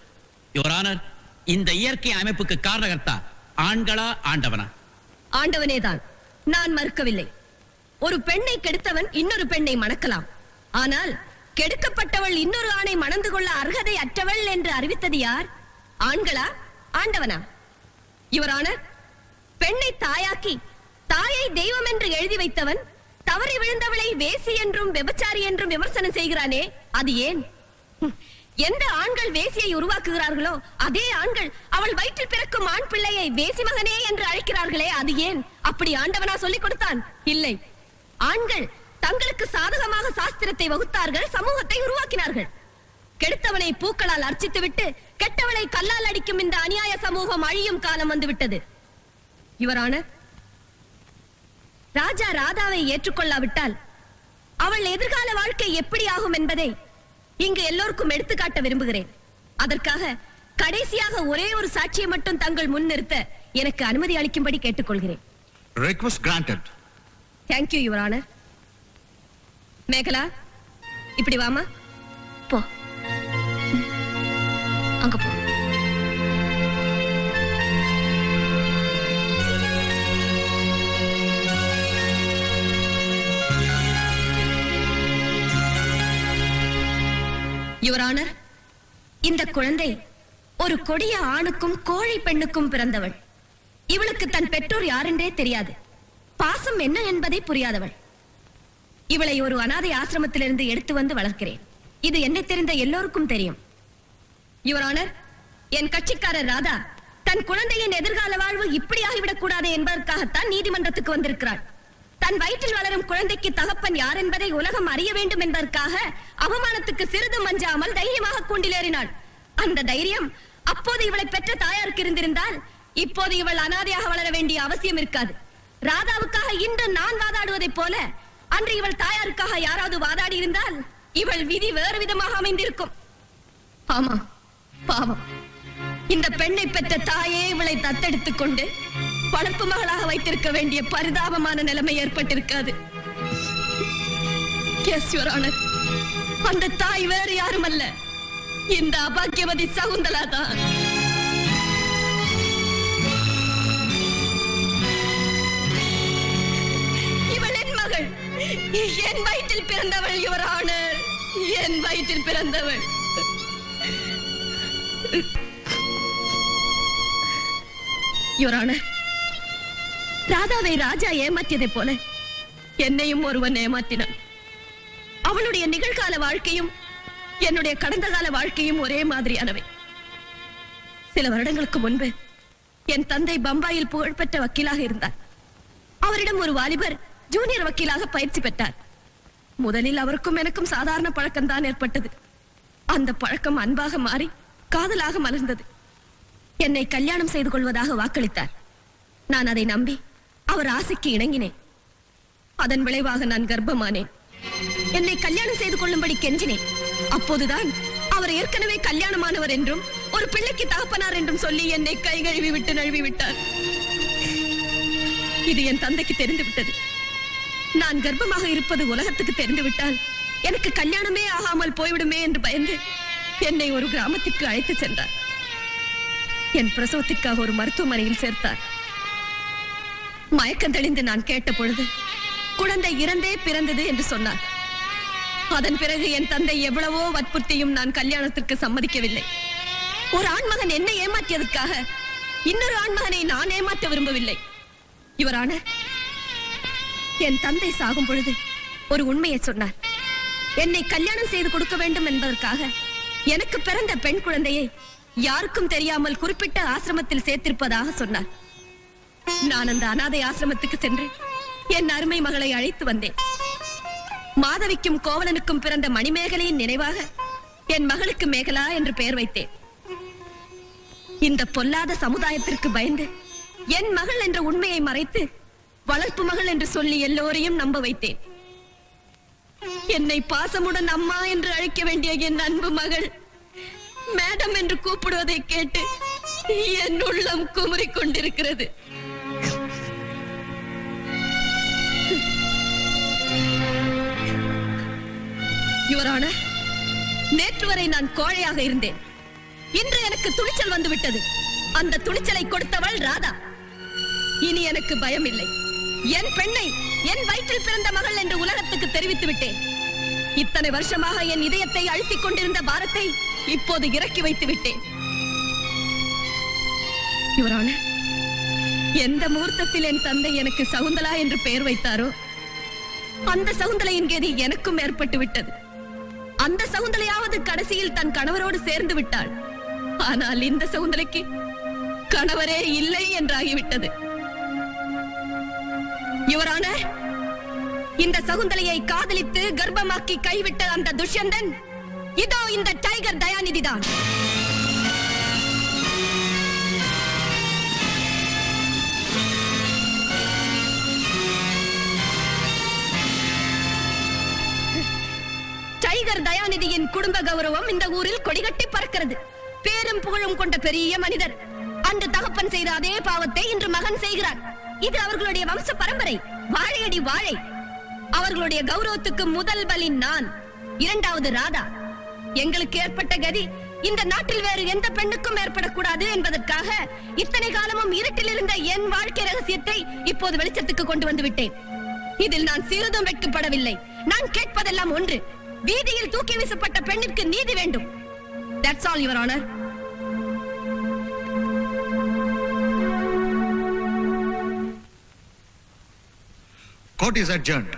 யுவர் ஆனர், இந்த இயற்கை அமைப்புக்கு காரணகர்த்தா ஆண்களா ஆண்டவனா? ஆண்டவனேதான். நான் மறுக்கவில்லை. ஒரு பெண்ணை கெடுத்தவன் இன்னொரு பெண்ணை மணக்கலாம். ஆனால் கெடுக்கப்பட்டவள் இன்னொரு ஆணை மணந்து கொள்ள அர்ஹதை அற்றவள் என்று அறிவித்தது யார்? ஆண்களா ஆண்டவனா? யுவர் ஆனர், பெண்ணை தாயாக்கி தாயை தெய்வம் என்று எழுதி வைத்தவன் தவறி விழுந்தவளை வேசி என்றும் விபச்சாரி என்றும் விமர்சனம் செய்கிறானே, அது ஏன்? எந்த ஆண்கள் வேசியை உருவாக்குகிறார்களோ அதே ஆண்கள் அவள் வயிற்றில் பிறக்கும் ஆண் பிள்ளையை வேசி மகனே என்று அழைக்கிறார்களே, அது ஏன்? அப்படி ஆண்டவனா சொல்லிக் கொடுத்தான்? இல்லை. ஆண்கள் தங்களுக்கு சாதகமாக சாஸ்திரத்தை வகுத்தார்கள், சமூகத்தை உருவாக்கினார்கள். கெடுத்தவனை பூக்களால் அர்ச்சித்துவிட்டு கெட்டவளை கல்லால் அடிக்கும் இந்த அநியாய சமூகம் அழியும் காலம் வந்துவிட்டது. யுவர் ஆனர், ராஜா ராதாவை ஏற்றுக்கொள்ளாவிட்டால் அவள் எதிர்கால வாழ்க்கை எப்படி ஆகும் என்பதை இங்கு எல்லோருக்கும் எடுத்துக்காட்ட விரும்புகிறேன். அதற்காக கடைசியாக ஒரே ஒரு சாட்சியை மட்டும் தங்கள் முன் நிறுத்த எனக்கு அனுமதி அளிக்கும்படி கேட்டுக்கொள்கிறேன். Request granted. Thank you your honour. Megala, இப்படி வாமா. போ, அங்க போ. யுவர் ஆனர், இந்த குழந்தை ஒரு கொடிய ஆணுக்கும் கோழை பெண்ணுக்கும் பிறந்தவள். இவளுக்கு தன் பெற்றோர் யாரென்றே தெரியாது. பாசம் என்ன என்பதை புரியாதவள். இவளை ஒரு அனாதை ஆசிரமத்திலிருந்து எடுத்து வந்து வளர்க்கிறேன். இது என்னை தெரிந்த எல்லோருக்கும் தெரியும். யுவர் ஆனர், என் கட்சிக்காரர் ராதா தன் குழந்தையின் எதிர்கால வாழ்வு இப்படி ஆகிவிடக் கூடாது என்பதற்காகத்தான் நீதிமன்றத்துக்கு வந்திருக்கிறார். தன் வயிற்றில் வளரும் குழந்தைக்கு தகப்பன் யார் என்பதை உலகம் அறிய வேண்டும் என்பதற்காக அவமானத்துக்கு சிறிதும் அஞ்சாமல் தைரியமாக கூண்டிலேறினாள். அந்த தைரியம் அப்போது இவளை பெற்ற தாயாருக்கு இருந்திருந்தால் இப்போது இவள் அனாதையாக வளர வேண்டிய அவசியம் இருக்காது. ராதாவுக்காக இன்று நான் வாதாடுவதைப் போல அன்று இவள் தாயாருக்காக யாராவது வாதாடி இருந்தால் இவள் விதி வேறு விதமாக அமைந்திருக்கும். ஆமா, பாவம், இந்த பெண்ணை பெற்ற தாயே இவளை தத்தெடுத்துக் கொண்டு வளர்ப்பு மகளாக வைத்திருக்க வேண்டிய பரிதாபமான நிலைமை ஏற்பட்டிருக்காது. அந்த தாய் வேறு யாரும் அல்ல, இந்த அபாக்கியவதி சகுந்தலா தான். இவள் என் மகள், என் வயிற்றில் பிறந்தவள். யுவர் ஆனர், என் வயிற்றில் பிறந்தவள். யுவர் ஆனர், ராதாவை ராஜா ஏமாற்றியதைப் போல என்னையும் ஒருவன் ஏமாற்றினான். அவளுடைய நிகழ்கால வாழ்க்கையும் என்னுடைய கடந்த கால வாழ்க்கையும் ஒரே மாதிரியானவை. சில வருடங்களுக்கு முன்பு என் தந்தை பம்பாயில் புகழ்பெற்ற வக்கீலாக இருந்தார். அவரிடம் ஒரு வாலிபர் ஜூனியர் வக்கீலாக பயிற்சி பெற்றார். முதலில் அவருக்கும் எனக்கும் சாதாரண பழக்கம்தான் ஏற்பட்டது. அந்த பழக்கம் அன்பாக மாறி காதலாக மலர்ந்தது. என்னை கல்யாணம் செய்து கொள்வதாக வாக்களித்தார். நான் அதை நம்பி அவர் ஆசைக்கு இணங்கினேன். அதன் விளைவாக நான் கர்ப்பமானேன். என்னை கல்யாணம் செய்து கொள்ளும்படி கெஞ்சினேன். அப்போதுதான் அவர் ஏற்கனவே கல்யாணமானவர் என்றும் ஒரு பிள்ளைக்கு தகப்பனார் என்றும் சொல்லி என்னை கை கழுவி விட்டு நழுவி விட்டார். இது என் தந்தைக்கு தெரிந்து விட்டது. நான் கர்ப்பமாக இருப்பது உலகத்துக்கு தெரிந்து விட்டால் எனக்கு கல்யாணமே ஆகாமல் போய்விடுமே என்று பயந்து என்னை ஒரு கிராமத்திற்கு அழைத்து சென்றார். என் பிரசவத்திற்காக ஒரு மருத்துவமனையில் சேர்த்தார். மயக்கம் தெளிந்து நான் கேட்ட பொழுது குழந்தை இறந்தே பிறந்தது என்று சொன்னார். அதன் பிறகு என் தந்தை எவ்வளவோ வற்புறுத்தியும் நான் கல்யாணத்திற்கு சம்மதிக்கவில்லை. ஒரு ஆண்மகன் என்னை ஏமாற்றியதற்காக இன்னொரு ஆண்மகனை நான் ஏமாற்ற விரும்பவில்லை. இவரான என் தந்தை சாகும் பொழுது ஒரு உண்மையை சொன்னார். என்னை கல்யாணம் செய்து கொடுக்க வேண்டும் என்பதற்காக எனக்கு பிறந்த பெண் குழந்தையை யாருக்கும் தெரியாமல் குறிப்பிட்ட ஆசிரமத்தில் சேர்த்திருப்பதாக சொன்னார். நான் அந்த அனாதை ஆசிரமத்துக்கு சென்று என் அருமை மகளை அழைத்து வந்தேன். மாதவிக்கும் கோவலனுக்கும் பிறந்த மணிமேகலையின் நினைவாக என் மகளுக்கு மேகலா என்று பெயர் வைத்தேன். இந்த பொல்லாத சமுதாயத்திற்கு பயந்து என் மகள் என்ற உண்மையை மறைத்து வளர்ப்பு மகள் என்று சொல்லி எல்லோரையும் நம்ப வைத்தேன். என்னை பாசமுடன் அம்மா என்று அழைக்க வேண்டிய என் அன்பு மகள் மேடம் என்று கூப்பிடுவதை கேட்டு என் உள்ளம் குமுறிக் கொண்டிருக்கிறது. யுவரான, நேற்று வரை நான் கோழையாக இருந்தேன். இன்று எனக்கு துணிச்சல் வந்துவிட்டது. அந்த துணிச்சலை கொடுத்தவள் ராதா. இனி எனக்கு பயம் இல்லை. என் பெண்ணை என் வயிற்றில் பிறந்த மகள் என்று உலகத்துக்கு தெரிவித்து விட்டேன். இத்தனை வருஷமாக என் இதயத்தை அழுத்திக் கொண்டிருந்த பாரத்தை இப்போது இறக்கி வைத்து விட்டேன். யுவரான, எந்த முகூர்த்தத்தில் என் தந்தை எனக்கு சகுந்தலா என்று பெயர் வைத்தாரோ அந்த சகுந்தலையின் கேதி எனக்கும் ஏற்பட்டு விட்டது. அந்த சகுந்தலையாவது கடைசியில் தன் கணவரோடு சேர்ந்து விட்டாள். ஆனால் இந்த சகுந்தலைக்கு கணவரே இல்லை என்றாகிவிட்டது. யுவரான, இந்த சகுந்தலையை காதலித்து கர்ப்பமாக்கி கைவிட்ட அந்த துஷ்யந்தன் இதோ இந்த டைகர் தயாநிதிதான். டைகர் தயாநிதியின் குடும்ப கௌரவம் இந்த ஊரில் கொடிகட்டி பறக்கிறது. பேரும் புகழும் கொண்ட பெரிய மனிதர். அன்று தகப்பன் செய்த அதே பாவத்தை இன்று மகன் செய்கிறார். இது அவர்களுடைய வம்ச பரம்பரை. வாழையடி வாழை. அவர்களுடைய கௌரவத்துக்கு முதல் பலி நான், இரண்டாவது ராதா. எங்களுக்கு ஏற்பட்ட கதி இந்த நாட்டில் வேறு எந்த பெண்ணுக்கும் ஏற்படக்கூடாது என்பதற்காக இத்தனை காலமும் இருட்டில் இருந்த என் வாழ்க்கை ரகசியத்தை இப்போது வெளிச்சத்துக்கு கொண்டு வந்து விட்டேன். இதில் நான் சிறிதும் வெட்கப்படவில்லை. நான் கேட்பதெல்லாம் ஒன்று: வீதியில் தூக்கி வீசப்பட்ட பெண்ணிற்கு நீதி வேண்டும். That's all, Your Honor. Court is adjourned.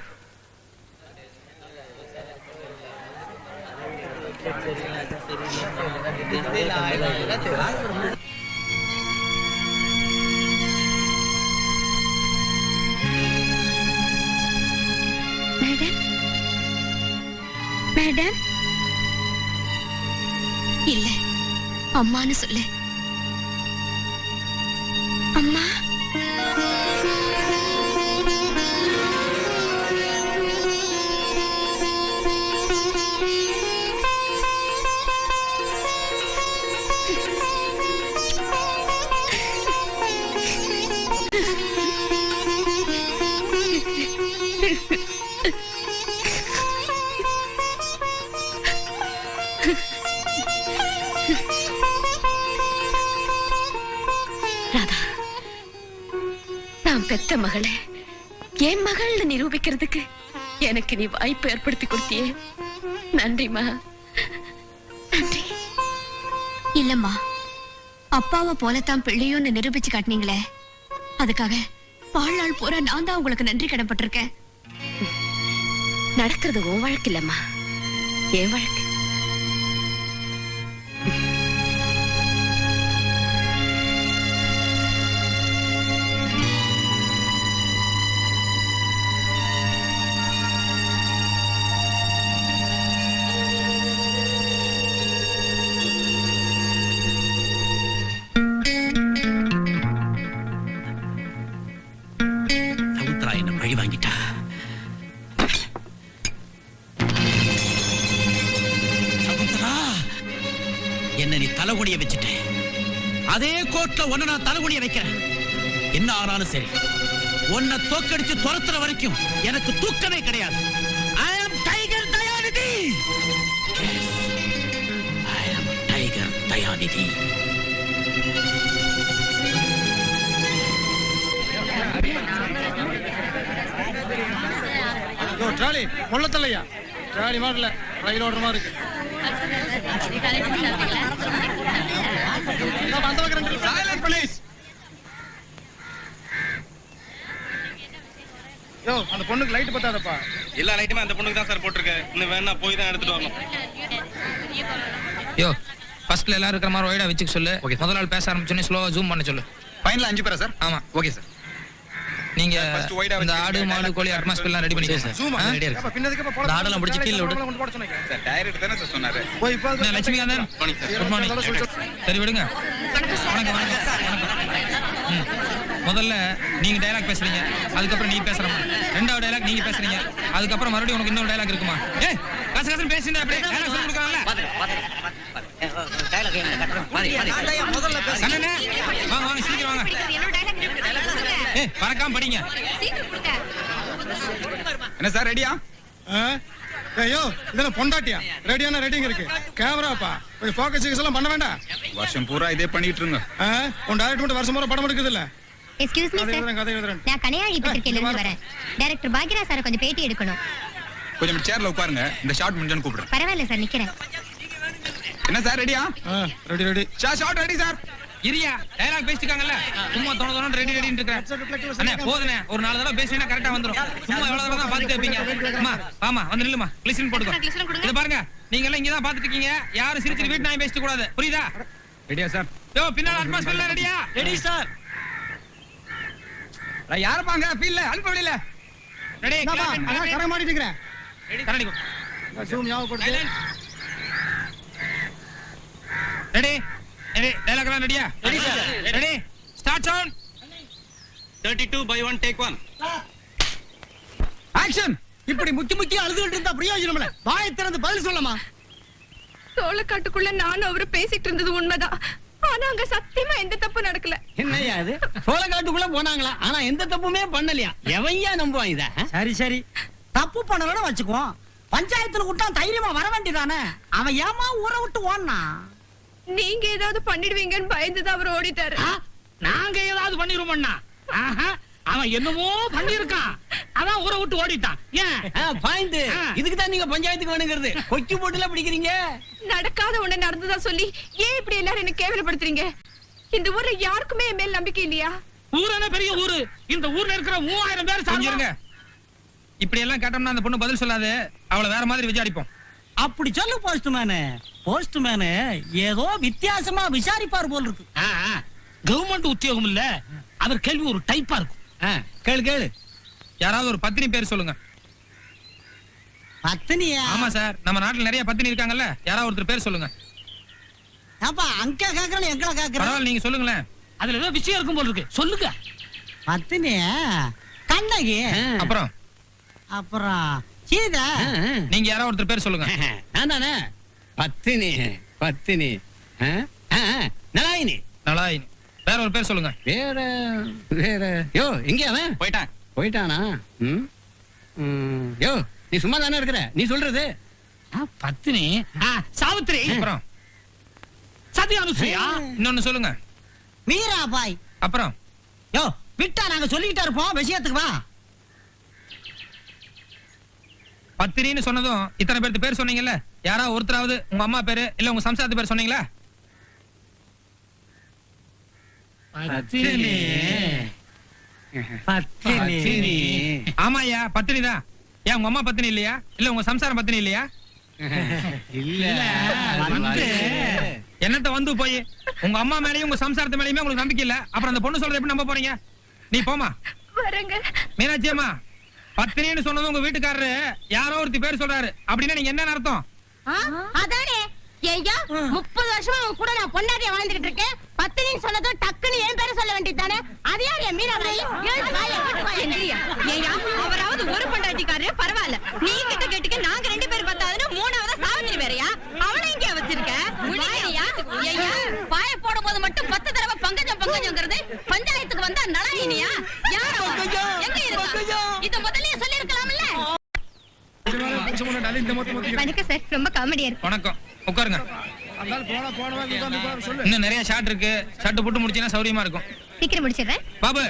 Madam madam இல்ல அம்மான்னு சொல்லு. அம்மா ராதா, நான் பெத்த மகளை என் மகள்னு நிரூபிக்கிறதுக்கு எனக்கு நீ வாய்ப்பு ஏற்படுத்தி கொடுத்தியே. நன்றிமா, நன்றி. இல்லம்மா, அப்பாவை போலத்தான் பிள்ளையோன்னு நிரூபிச்சு காட்டினீங்களே, அதுக்காக வாழ்நாள் பூரா நான் தான் உங்களுக்கு நன்றி கடன்பட்டிருக்கேன். நடக்கிறது உன் வழக்கு இல்லம்மா, என் வழக்கு. சமுத்திரா என்ன பழி வாங்கிட்டா. சமுத்திரா, என்ன நீ தலைகுனிய வச்சுட்ட. அதே கோர்ட்ல உன்னை நான் தலைகுனிய வைக்கிறேன். என்ன ஆனாலும் சரி, உன்னை தோக்கடிச்சு துரத்துற வரைக்கும் எனக்கு தூக்கமே கிடையாது. I am Tiger Dayanidhi. Yes, I am Tiger Dayanidhi. Trolley கொள்ளத்தலையா, ட்ராலி மாடல ரயில் ஓடுற மாதிரி இருக்கு. அந்த பக்கம் சைலண்ட் ப்ளீஸ். யோ, அந்த பொண்ணுக்கு லைட் பத்தாதப்பா. எல்லா லைட்டுமே அந்த பொண்ணுக்கு தான் சார் போட்டுருக்கு. இன்னும் வேணா போய் தான் எடுத்துட்டு வரணும். யோ, ஃபர்ஸ்ட்ல எல்லாரும் இருக்கிற மாதிரி ஒய்டா வச்சுக்க சொல்லு. முதல் நாள் பேச ஆரம்பிச்சோன்னே ஸ்லோவா ஜூம் பண்ண சொல்லு. ஃபைனல் 5 பேரா சார்? ஆமா, ஓகே சார். நீங்க First wide ஆ இந்த வச்சு ஆடு மாடு கோழி அட்மாஸ்பியர் எல்லாம் ரெடி பண்ணிக்கோங்க. ஜூம் ரெடியா இருக்கு. பின்னதுக்கு போட. இந்த ஆடெல்லாம் முடிச்சு கீழ விடு. போட சொன்னீங்க. சார் டைரக்ட் தானே சார் சொன்னாரு. போய் இப்போ என்ன லட்சுமிகாந்தன்? Good morning. சரி விடுங்க. வணக்கம் வணக்கம். முதல்ல நீங்க டயலாக் பேசுறீங்க, அதுக்கப்புறம் நீ பேசுறமா. ரெண்டாவது டயலாக் நீங்க பேசுறீங்க, அதுக்கப்புறம் மறுபடியும் உனக்கு இன்னொரு டயலாக் இருக்குமா? ஏய், காசு காசு பேசினா அப்படியே டயலாக் சொல்லி கொடுக்கறாங்கல. முதல்ல பேச. கண்ணனே, வாங்க வாங்க சீக்கிரம் வாங்க. ஏய், பறக்காம படிங்க. என்ன சார் ரெடியா? ஐயோ, இதெல்லாம் பொண்டாட்டியா? ரெடியான ரெடிங்க இருக்கு. கேமராப்பா, கொஞ்சம் ஃபோக்கஸ் எல்லாம் பண்ண வேண்டாம். வருஷம் பூரா இதே பண்ணிட்டு இருங்க. உன் டைரக்டர் மட்டும் வருஷம் பூரா படம் எடுக்குது இல்ல? எக்ஸ்கியூஸ் மீ சார், கதை எழுதுறேன். நான் கனையாழி பத்திரிக்கையில இருந்து வரேன். டைரக்டர் பாக்யராஜ் சார் கொஞ்சம் பேட்டி எடுக்கணும். கொஞ்சம் சேர்ல உட்காருங்க. இந்த ஷாட் முடிஞ்சோன்னு கூப்பிடுறேன். பரவாயில்ல சார், நிக்கிறேன். என்ன சார் ரெடியா? Ready ready. Shot ready sir. இரியா, டயலாக் பேசிட்டாங்கல்ல, சும்மா தோண ரெடி ரெடின்னு இருக்கேன். அண்ணே போதுனே, ஒரு 4 தடவை பேசினா கரெக்டா வந்துரும். சும்மா எவ்வளவு தடவை தான் பாத்துட்டே இருப்பீங்க. அம்மா ஆமா வந்து நில்லுமா, கிளிசன் போடுங்க. இத பாருங்க, நீங்க எல்லாம் இங்க தான் பாத்துட்டு இருக்கீங்க. யாரும் சிரிச்சு வீட்டு நாய் பேசிட்டு கூடாது, புரியுதா? ரெடியா சார்? யோ, பின்னால அட்மாஸ்பியர்ல ரெடியா? Ready sir. யாரப்பாங்க ஃபீல்ல அல்ப வெளியில. ரெடி, அதான் கரை மாட்டிட்டு இருக்கேன். கரடி ஜூம் ஞாபகப்படுத்து. ரெடி ரெடி, டயலாக் எல்லாம் ரெடியா? Ready sir. Ready, start sound. 32/1 take 1. Action. இப்படி முக்கி முக்கி அழுதுகிட்டு இருந்தா பிரயோஜனம் இல்ல. வாயை திறந்து பதில் சொல்லமா. சோளக்காட்டுக்குள்ள நானும் அவரு பேசிட்டு இருந்தது உண்மைதான். ஆனா அங்க சத்தியமா எந்த தப்பு நடக்கல. என்னையா இது? சோளக்காட்டுக்குள்ள போனாங்களா? ஆனா எந்த தப்புமே பண்ணலையா? எவையா நம்புவான் இத? சரி சரி, தப்பு பண்ணலன்னா வச்சுக்குவோம். பஞ்சாயத்துல விட்டா தைரியமா வர வேண்டியதானே. அவன் ஏமா ஊரை விட்டு ஓடுனா? நீங்க ஏதாவது பண்ணிடுவீங்கன்னு பயந்துதான் அவர் ஓடிட்டாரு. நாங்க ஏதாவது பண்ணிருவோம்னா? அவன் என்னமோ பண்ணிருக்கான், அதான் ஊரை விட்டு ஓடிட்டான். ஏன் பாயிண்ட்? இதுக்கு தான் நீங்க பஞ்சாயத்துக்கு வேணுங்கிறது. கொக்கி போட்டுல பிடிக்கிறீங்க. நடக்காத ஒண்ணு நடந்ததா சொல்லி ஏன் இப்படி எல்லாரும் என்ன கேவலப்படுத்துறீங்க? இந்த ஊர்ல யாருக்குமே என் மேல் நம்பிக்கை இல்லையா? ஊரான பெரிய ஊரு. இந்த ஊர்ல இருக்கிற 3000 பேர் கொஞ்சம் இருங்க. இப்படி எல்லாம் கேட்டோம்னா அந்த பொண்ணு பதில் சொல்லாது. அவளை வேற மாதிரி விசாரிப்போம். அப்படி சொல்லு போஸ்ட்மேனு. போஸ்ட்மேனு ஏதோ வித்தியாசமா விசாரிப்பார் போல் இருக்கு. கவர்மெண்ட் உத்தியோகம் இல்ல, அவர் கேள்வி ஒரு டைப்பா இருக்கும். கேளு கேளு. யாராவது ஒரு பத்தினி பேர் சொல்லுங்க. பத்தினியா? ஆமா சார், நம்ம நாட்டுல நிறைய பத்தினி இருக்காங்கல்ல, யாராவது ஒருத்தர் பேர் சொல்லுங்க. அப்பா அங்க கேக்குறேன் எங்கட கேக்குறேன். பரவாயில்ல, நீங்க சொல்லுங்களேன். அதுல ஏதோ விஷயம் இருக்கும் போல இருக்கு, சொல்லுங்க. பத்தினியா? கண்ணகி. அப்புறம் சீதா. நீங்க யாராவது ஒருத்தர் பேர் சொல்லுங்க. நான் தானே பத்தினி. பத்தினி நலாயினி. நலாயினி. வேற ஒரு பேர் சொல்லுங்க. வேற வேற யோ எங்க அவன் போயிட்டானா? யோ நீ சும்மா தானே இருக்கிற, நீ சொல்றது. பத்தினி சாவித்திரி. அப்புறம் சத்யா அனுசூயா. இன்னொன்னு சொல்லுங்க. மீராபாய். அப்புறம் யோ விட்டா நாங்க சொல்லிக்கிட்டே இருப்போம், விஷயத்துக்கு வா. பத்தினின்னு சொன்னதும் இத்தனை பேருக்கு பேர் சொன்னீங்கல்ல, யாராவது ஒருத்தராவது உங்க அம்மா பேரு இல்ல உங்க சம்சாரத்து பேர் சொன்னீங்களா? பத்தினி. பத்தினி. ஆமாயா, பத்தினி தான். ஏன் உங்க அம்மா பத்தினி இல்லையா, இல்ல உங்க சம்சாரம் பத்தினி இல்லையா? என்னத்த வந்து போய் உங்க அம்மா மேலயும் உங்க சம்சாரத்து மேலயுமே உங்களுக்கு நம்பிக்கை இல்ல, அப்புறம் அந்த பொண்ணு சொல்றது எப்படி நம்ப போறீங்க? நீ போமா. மீனாட்சி அம்மா, பத்தினின்னு சொன்னது உங்க வீட்டுக்காரரு யாரோ ஒருத்தி பேர் சொல்றாரு, அப்படின்னா நீங்க என்ன அர்த்தம்? அதானே ஐயா, 30 வருஷமா உன் கூட நான் பொண்டாட்டியா வாழ்ந்துகிட்டு இருக்கேன். பத்தினின்னு சொன்னதும் டக்குன்னு என் பேரை சொல்ல வேண்டியதானே? அது யார் என் மீனாபாய்? ஐயா, அவராவது ஒரு பொண்டாட்டிக்காரு பரவாயில்ல, நீ கிட்ட கேட்டுக்க நாங்க 2 பேர் பத்தாதுன்னு 3ஆவது சாவித்திரி வேறயா? அவளை எங்க வச்சிருக்க? ஐயா, பாய போடும் போது மட்டும் 10 தடவை பங்கஜம் பங்கஜம்ங்கிறது, பஞ்சாயத்துக்கு வந்தா நலாயினியா? யார் எங்க இருக்கா? இத முதல்லயே சொல்லி இருக்கலாம்ல. வணக்கம் சார், ரொம்ப காமெடியா இருக்கு. வணக்கம், உட்காருங்க. இன்னும் நிறைய ஷாட் இருக்கு, ஷாட் போட்டு முடிச்சீங்கன்னா சௌரியமா இருக்கும். சீக்கிரம் முடிச்சிடுறேன். பாபு,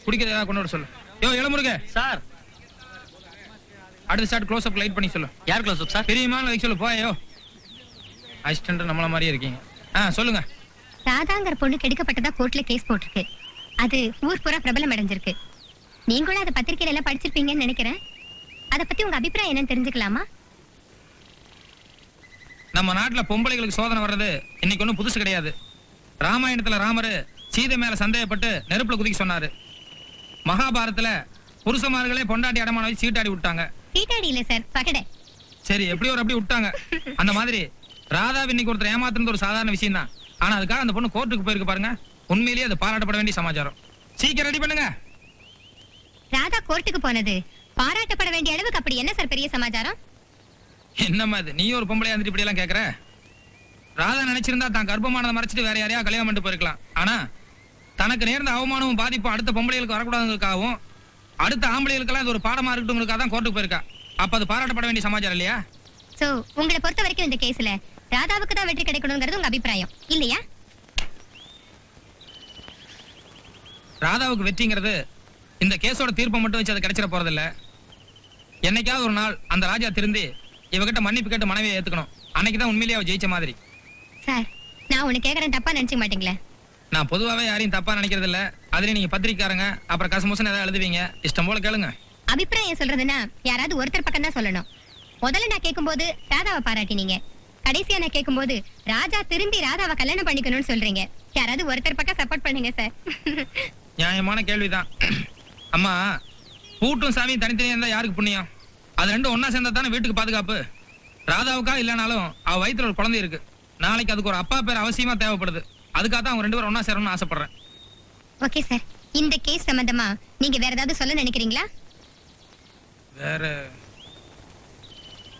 குடிக்கிறதா கொண்டு வர சொல்லு. யோ இளமுருக சார், அடுத்த ஷாட் க்ளோஸ் அப் லைட் பண்ணி சொல்லு. யார் க்ளோஸ் அப் சார்? பெரியமா லைக் சொல்லு. போயோ அசிஸ்டன்ட் நம்மள மாதிரியே இருக்கீங்க. சொல்லுங்க. ராதாங்கிற பொண்ணு கெடுக்கப்பட்டதா கோர்ட்ல கேஸ் போட்டிருக்கு. அது ஊர் பூரா பிரபலம் அடைஞ்சிருக்கு. நீங்களும் அதை பத்திரிகையில எல்லாம் படிச்சிருப்பீங்கன்னு நினைக்கிறேன். அத பத்தி உங்க அபிப்பிராயம் என்னன்னு தெரிஞ்சுக்கலாமா? நம்ம நாட்டுல பொம்பளைகளுக்கு சோதனை வர்றது இன்னைக்கு ஒண்ணும் புதுசு கிடையாது. ராமாயணத்துல ராமரு சீதை மேல சந்தேகப்பட்டு நெருப்புல குதிக்க சொன்னாரு. மகாபாரதத்துல புருஷமார்களே பொண்டாட்டி அடமான வச்சு சீட்டாடி விட்டாங்க. சீட்டாடி இல்ல சார், பகடை. சரி, எப்படியோ ஒரு அப்படி விட்டாங்க. அந்த மாதிரி ராதாவை இன்னைக்கு ஒருத்தர் ஏமாத்துறது ஒரு சாதாரண விஷயம் தான். ஆனா அதுக்காக அந்த பொண்ணு கோர்ட்டுக்கு போயிருக்கு பாருங்க, உண்மையிலேயே அது பாராட்டப்பட வேண்டிய சமாச்சாரம். சீக்கிரம் ரெடி பண்ணுங்க. ராதா கோர்ட்டுக்கு போனது பாராட்டப்பட வேண்டிய அளவுக்கு அப்படி என்ன சார் பெரிய சமாச்சாரம்? என்னம்மா இது, நீ ஒரு பொம்பளையா இருந்துட்டு இப்படி எல்லாம் கேக்குற? ராதா நினைச்சிருந்தா தான் கர்ப்பமானதை மறைச்சிட்டு வேற யாரையா கல்யாணம் பண்ணிட்டு போயிருக்கலாம். ஆனா தனக்கு நேர்ந்த அவமானமும் பாதிப்பும் அடுத்த பொம்பளைகளுக்கு வரக்கூடாதுங்களுக்காகவும் அடுத்த ஆம்பளைகளுக்கெல்லாம் இது ஒரு பாடமா இருக்கட்டும்ங்களுக்காக தான் கோர்ட்டுக்கு போயிருக்கா. அப்ப அது பாராட்டப்பட வேண்டிய சமாச்சாரம் இல்லையா? சோ உங்களை பொறுத்த வரைக்கும் இந்த கேஸ்ல ராதாவுக்கு தான் வெற்றி கிடைக்கணுங்கிறது உங்க அபிப்பிராயம் இல்லையா? ராதாவுக்கு வெற்றிங்கிறது இந்த கேஸோட தீர்ப்பை மட்டும் வச்சு அது கிடைச்சிட போறது இல்ல. என்னைக்காவது ஒரு நாள் அந்த ராஜா திருந்தி இவகிட்ட மன்னிப்பு கேட்டு மனைவியை ஏத்துக்கணும். அன்னைக்குதான் உண்மையிலேயே அவ ஜெயிச்ச மாதிரி. சார், நான் உனக்கு கேக்குறேன், தப்பா நினைச்சுக்க மாட்டீங்களா? நான் பொதுவாவே யாரையும் தப்பா நினைக்கிறது இல்ல. அதுலயும் நீங்க பத்திரிக்காரங்க, அப்புறம் கசமுசன் ஏதாவது எழுதுவீங்க. இஷ்டம் போல கேளுங்க. அபிப்பிராயம் சொல்றதுன்னா யாராவது ஒருத்தர் பக்கம் தான் சொல்லணும். முதல்ல நான் கேட்கும்போது ராதாவை பாராட்டினீங்க, கடைசியா நான் கேட்கும்போது ராஜா திரும்பி ராதாவை கல்யாணம் பண்ணிக்கணும்னு சொல்றீங்க. யாராவது ஒருத்தர் பக்கம் சப்போர்ட் பண்ணுங்க சார். நியாயமான கேள்விதான். அம்மா, பூட்டும் சாமியும் தனித்தனியா இருந்தா யாருக்கு புண்ணியம்? அது ரெண்டும் ஒன்னா சேர்ந்தா தானே வீட்டுக்கு பாதுகாப்பு. ராதாவுக்கா இல்லைனாலும் அவ வயித்துல ஒரு குழந்தை இருக்கு. நாளைக்கு அதுக்கு ஒரு அப்பா பேர் அவசியமா தேவைப்படுது. அதுக்காக தான் அவங்க 2 பேரும் ஒன்னா சேரணும்னு ஆசைப்படுறேன். ஓகே சார், இந்த கேஸ் சம்பந்தமா நீங்க வேற ஏதாவது சொல்ல நினைக்கிறீங்களா? வேற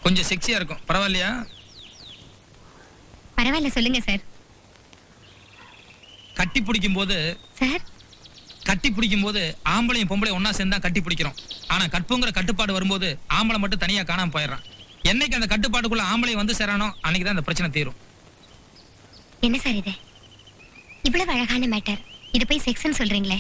கொஞ்சம் செக்ஸியா இருக்கும், பரவாயில்லையா? பரவாயில்ல, சொல்லுங்க சார். கட்டி பிடிக்கும் போது சார், கட்டி பிடிக்கும் போது ஆம்பளையும் பொம்பளை ஒன்னா சேர்ந்தா கட்டி பிடிக்கிறோம். ஆனா கற்புங்கிற கட்டுப்பாடு வரும்போது ஆம்பளை மட்டும் தனியா காணாம போயிடுறான். என்னைக்கு அந்த கட்டுப்பாட்டுக்குள்ள ஆம்பளை வந்து சேரானோ அன்னைக்குதான் அந்த பிரச்சனை தீரும். என்ன சார் இது இவ்வளவு அழகான மேட்டர், இது போய் செக்ஸ்ன்னு சொல்றீங்களே?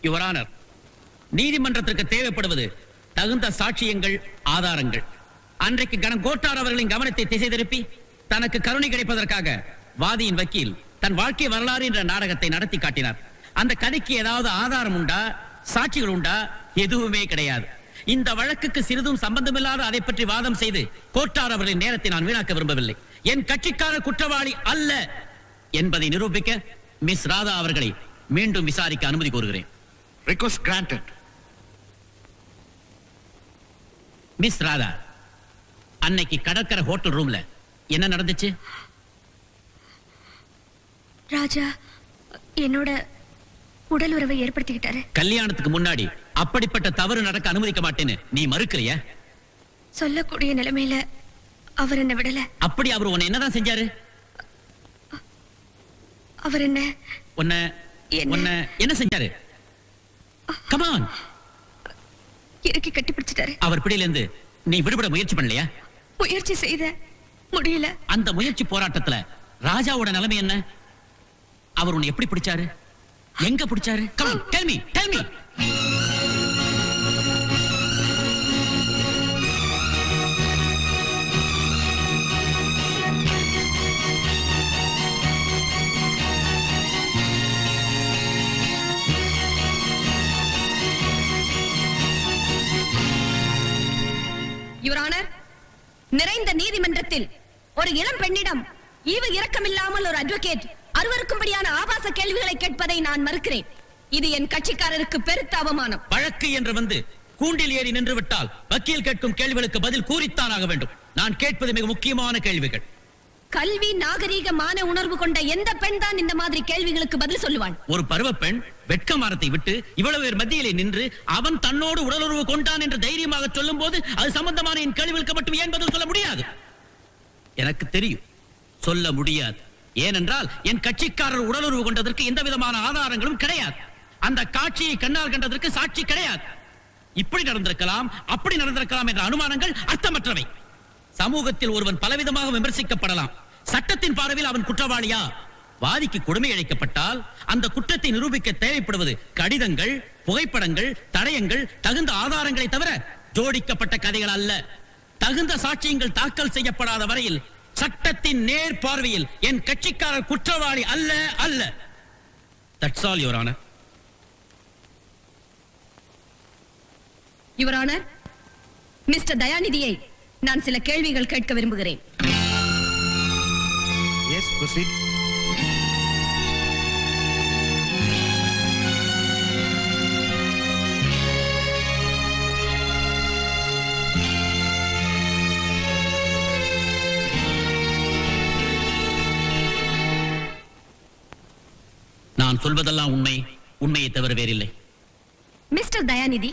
யுவர் ஆனர், நீதிமன்றத்திற்கு தேவைப்படுவது தகுந்த சாட்சியங்கள், ஆதாரங்கள். அன்றைக்கு கோட்டார் அவர்களின் கவனத்தை திசை திருப்பி தனக்கு கருணை கிடைப்பதற்காக வாதியின் வக்கீல் தன் வாழ்க்கை வரலாறு என்ற நாடகத்தை நடத்தி காட்டினார். அந்த கதைக்கு ஏதாவது ஆதாரம் உண்டா, சாட்சிகள் உண்டா? எதுவுமே கிடையாது. இந்த வழக்குக்கு சிறிதும் சம்பந்தமில்லாத அதை பற்றி வாதம் செய்து கோட்டார் அவர்களின் நேரத்தை நான் வீணாக்க விரும்பவில்லை. என் கட்சிக்காரர் குற்றவாளி அல்ல என்பதை நிரூபிக்க மிஸ் ராதா அவர்களை மீண்டும் விசாரிக்க அனுமதி கோருகிறேன். Request granted. மிஸ் ராதா, அன்னைக்கு கடற்கரை ஹோட்டல் ரூம்ல என்ன நடந்துச்சு? ராஜா என்னோட உடல் உறவை ஏற்படுத்திக்கிட்டாரு. கல்யாணத்துக்கு முன்னாடி அப்படிப்பட்ட தவறு நடக்க அனுமதிக்க மாட்டேன்னு நீ மறுக்கிறியா? சொல்லக்கூடிய நிலைமையில அவர் என்ன விடல. அப்படி அவர் உன்னை என்னதான் செஞ்சாரு? அவர் என்ன என்ன செஞ்சாரு? Come on. இறுக்கி கட்டி பிடிச்சிட்டாரு. அவர் பிடியில இருந்து நீ விடுபட முயற்சி பண்ணலையா? முயற்சி செய்த முடியல. அந்த முயற்சி போராட்டத்துல ராஜாவோட நிலைமை என்ன? அவர் உன்னை எப்படி பிடிச்சாரு? எங்க பிடிச்சாரு? Come on, tell me, tell me. Your honour, நிறைந்த நீதிமன்றத்தில் ஒரு இளம் பெண்ணிடம் ஈவு இரக்கமில்லாமல் ஒரு அட்வொகேட் அருவருக்கும்படியான ஆபாச கேள்விகளை கேட்பதை நான் மறுக்கிறேன். இது என் கட்சிக்காரருக்கு பெருத்த அவமானம். வழக்கு என்று வந்து கூண்டில் ஏறி நின்று விட்டால் வக்கீல் கேட்கும் கேள்விகளுக்கு பதில் கூறித்தான் ஆக வேண்டும். நான் கேட்பது மிக முக்கியமான கேள்விகள். கல்வி, நாகரீக, மான உணர்வு கொண்ட எந்த பெண் தான் இந்த மாதிரி கேள்விகளுக்கு பதில் சொல்லுவாள்? ஒரு பருவ பெண் வெட்கமானத்தை விட்டு இவ்வளவு பேர் மத்தியிலே நின்று அவன் தன்னோடு உடலுறவு கொண்டான் என்று தைரியமாக சொல்லும் போது அது சம்பந்தமான என் கேள்விகளுக்கு மட்டும் ஏன் பதில் சொல்ல முடியாது? எனக்கு தெரியும், சொல்ல முடியாது. ஏனென்றால் என் கட்சிக்காரர் உடலுறவு கொண்டதற்கு எந்த விதமான ஆதாரங்களும் கிடையாது. அந்த காட்சியை கண்ணால் கண்டதற்கு சாட்சி கிடையாது. இப்படி நடந்திருக்கலாம், அப்படி நடந்திருக்கலாம் என்ற அனுமானங்கள் அர்த்தமற்றவை. சமூகத்தில் ஒருவன் பலவிதமாக விமர்சிக்கப்படலாம். சட்டத்தின் பார்வையில் அவன் குற்றவாளியா? வாதிக்கு கொடுமை இழைக்கப்பட்டால் அந்த குற்றத்தை நிரூபிக்க தேவைப்படுவது கடிதங்கள், புகைப்படங்கள், தடயங்கள், தகுந்த ஆதாரங்களை தவிர ஜோடிக்கப்பட்ட கதைகள் அல்ல. தகுந்த சாட்சியங்கள் தாக்கல் செய்யப்படாத வரையில் சட்டத்தின் நேர் பார்வையில் என் கட்சிக்காரர் குற்றவாளி அல்ல அல்ல. That's all, Your Honor. Your honour, mister தயாநிதியை நான் சில கேள்விகள் கேட்க விரும்புகிறேன். Yes, proceed. நான் சொல்வதெல்லாம் உண்மை, உண்மையை தவிர வேறில்லை. மிஸ்டர் தயாநிதி,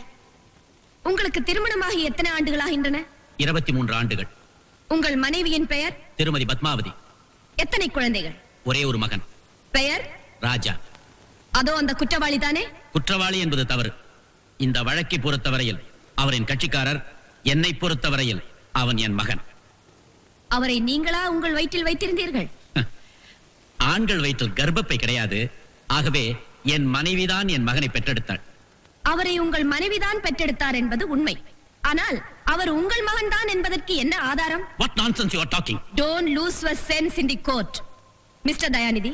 உங்களுக்கு திருமணமாகி எத்தனை ஆண்டுகளாகின்றன? 23 ஆண்டுகள். உங்கள் மனைவியின் பெயர்? திருமதி பத்மாவதி. எத்தனை குழந்தைகள்? ஒரே ஒரு மகன். பெயர்? ராஜா. அதோ அந்த குற்றவாளி தானே? குற்றவாளி என்பது தவறு. இந்த வழக்கை பொறுத்தவரையில் அவர் என் கட்சிக்காரர், என்னை பொறுத்தவரையில் அவன் என் மகன். அவரை நீங்களா உங்கள் வயிற்றில் வைத்திருந்தீர்கள்? ஆண்கள் வயிற்றில் கர்ப்பப்பை கிடையாது. ஆகவே என் மனைவிதான் என் மகனை பெற்றெடுத்தாள். அவரை உங்கள் மனைவிதான் பெற்றெடுத்தார் என்பது உண்மை. ஆனால் அவர் உங்கள் மகன் தான் என்பதற்கு என்ன ஆதாரம்? What nonsense you are talking? Don't lose your sense in the court. Mister Dayanidhi,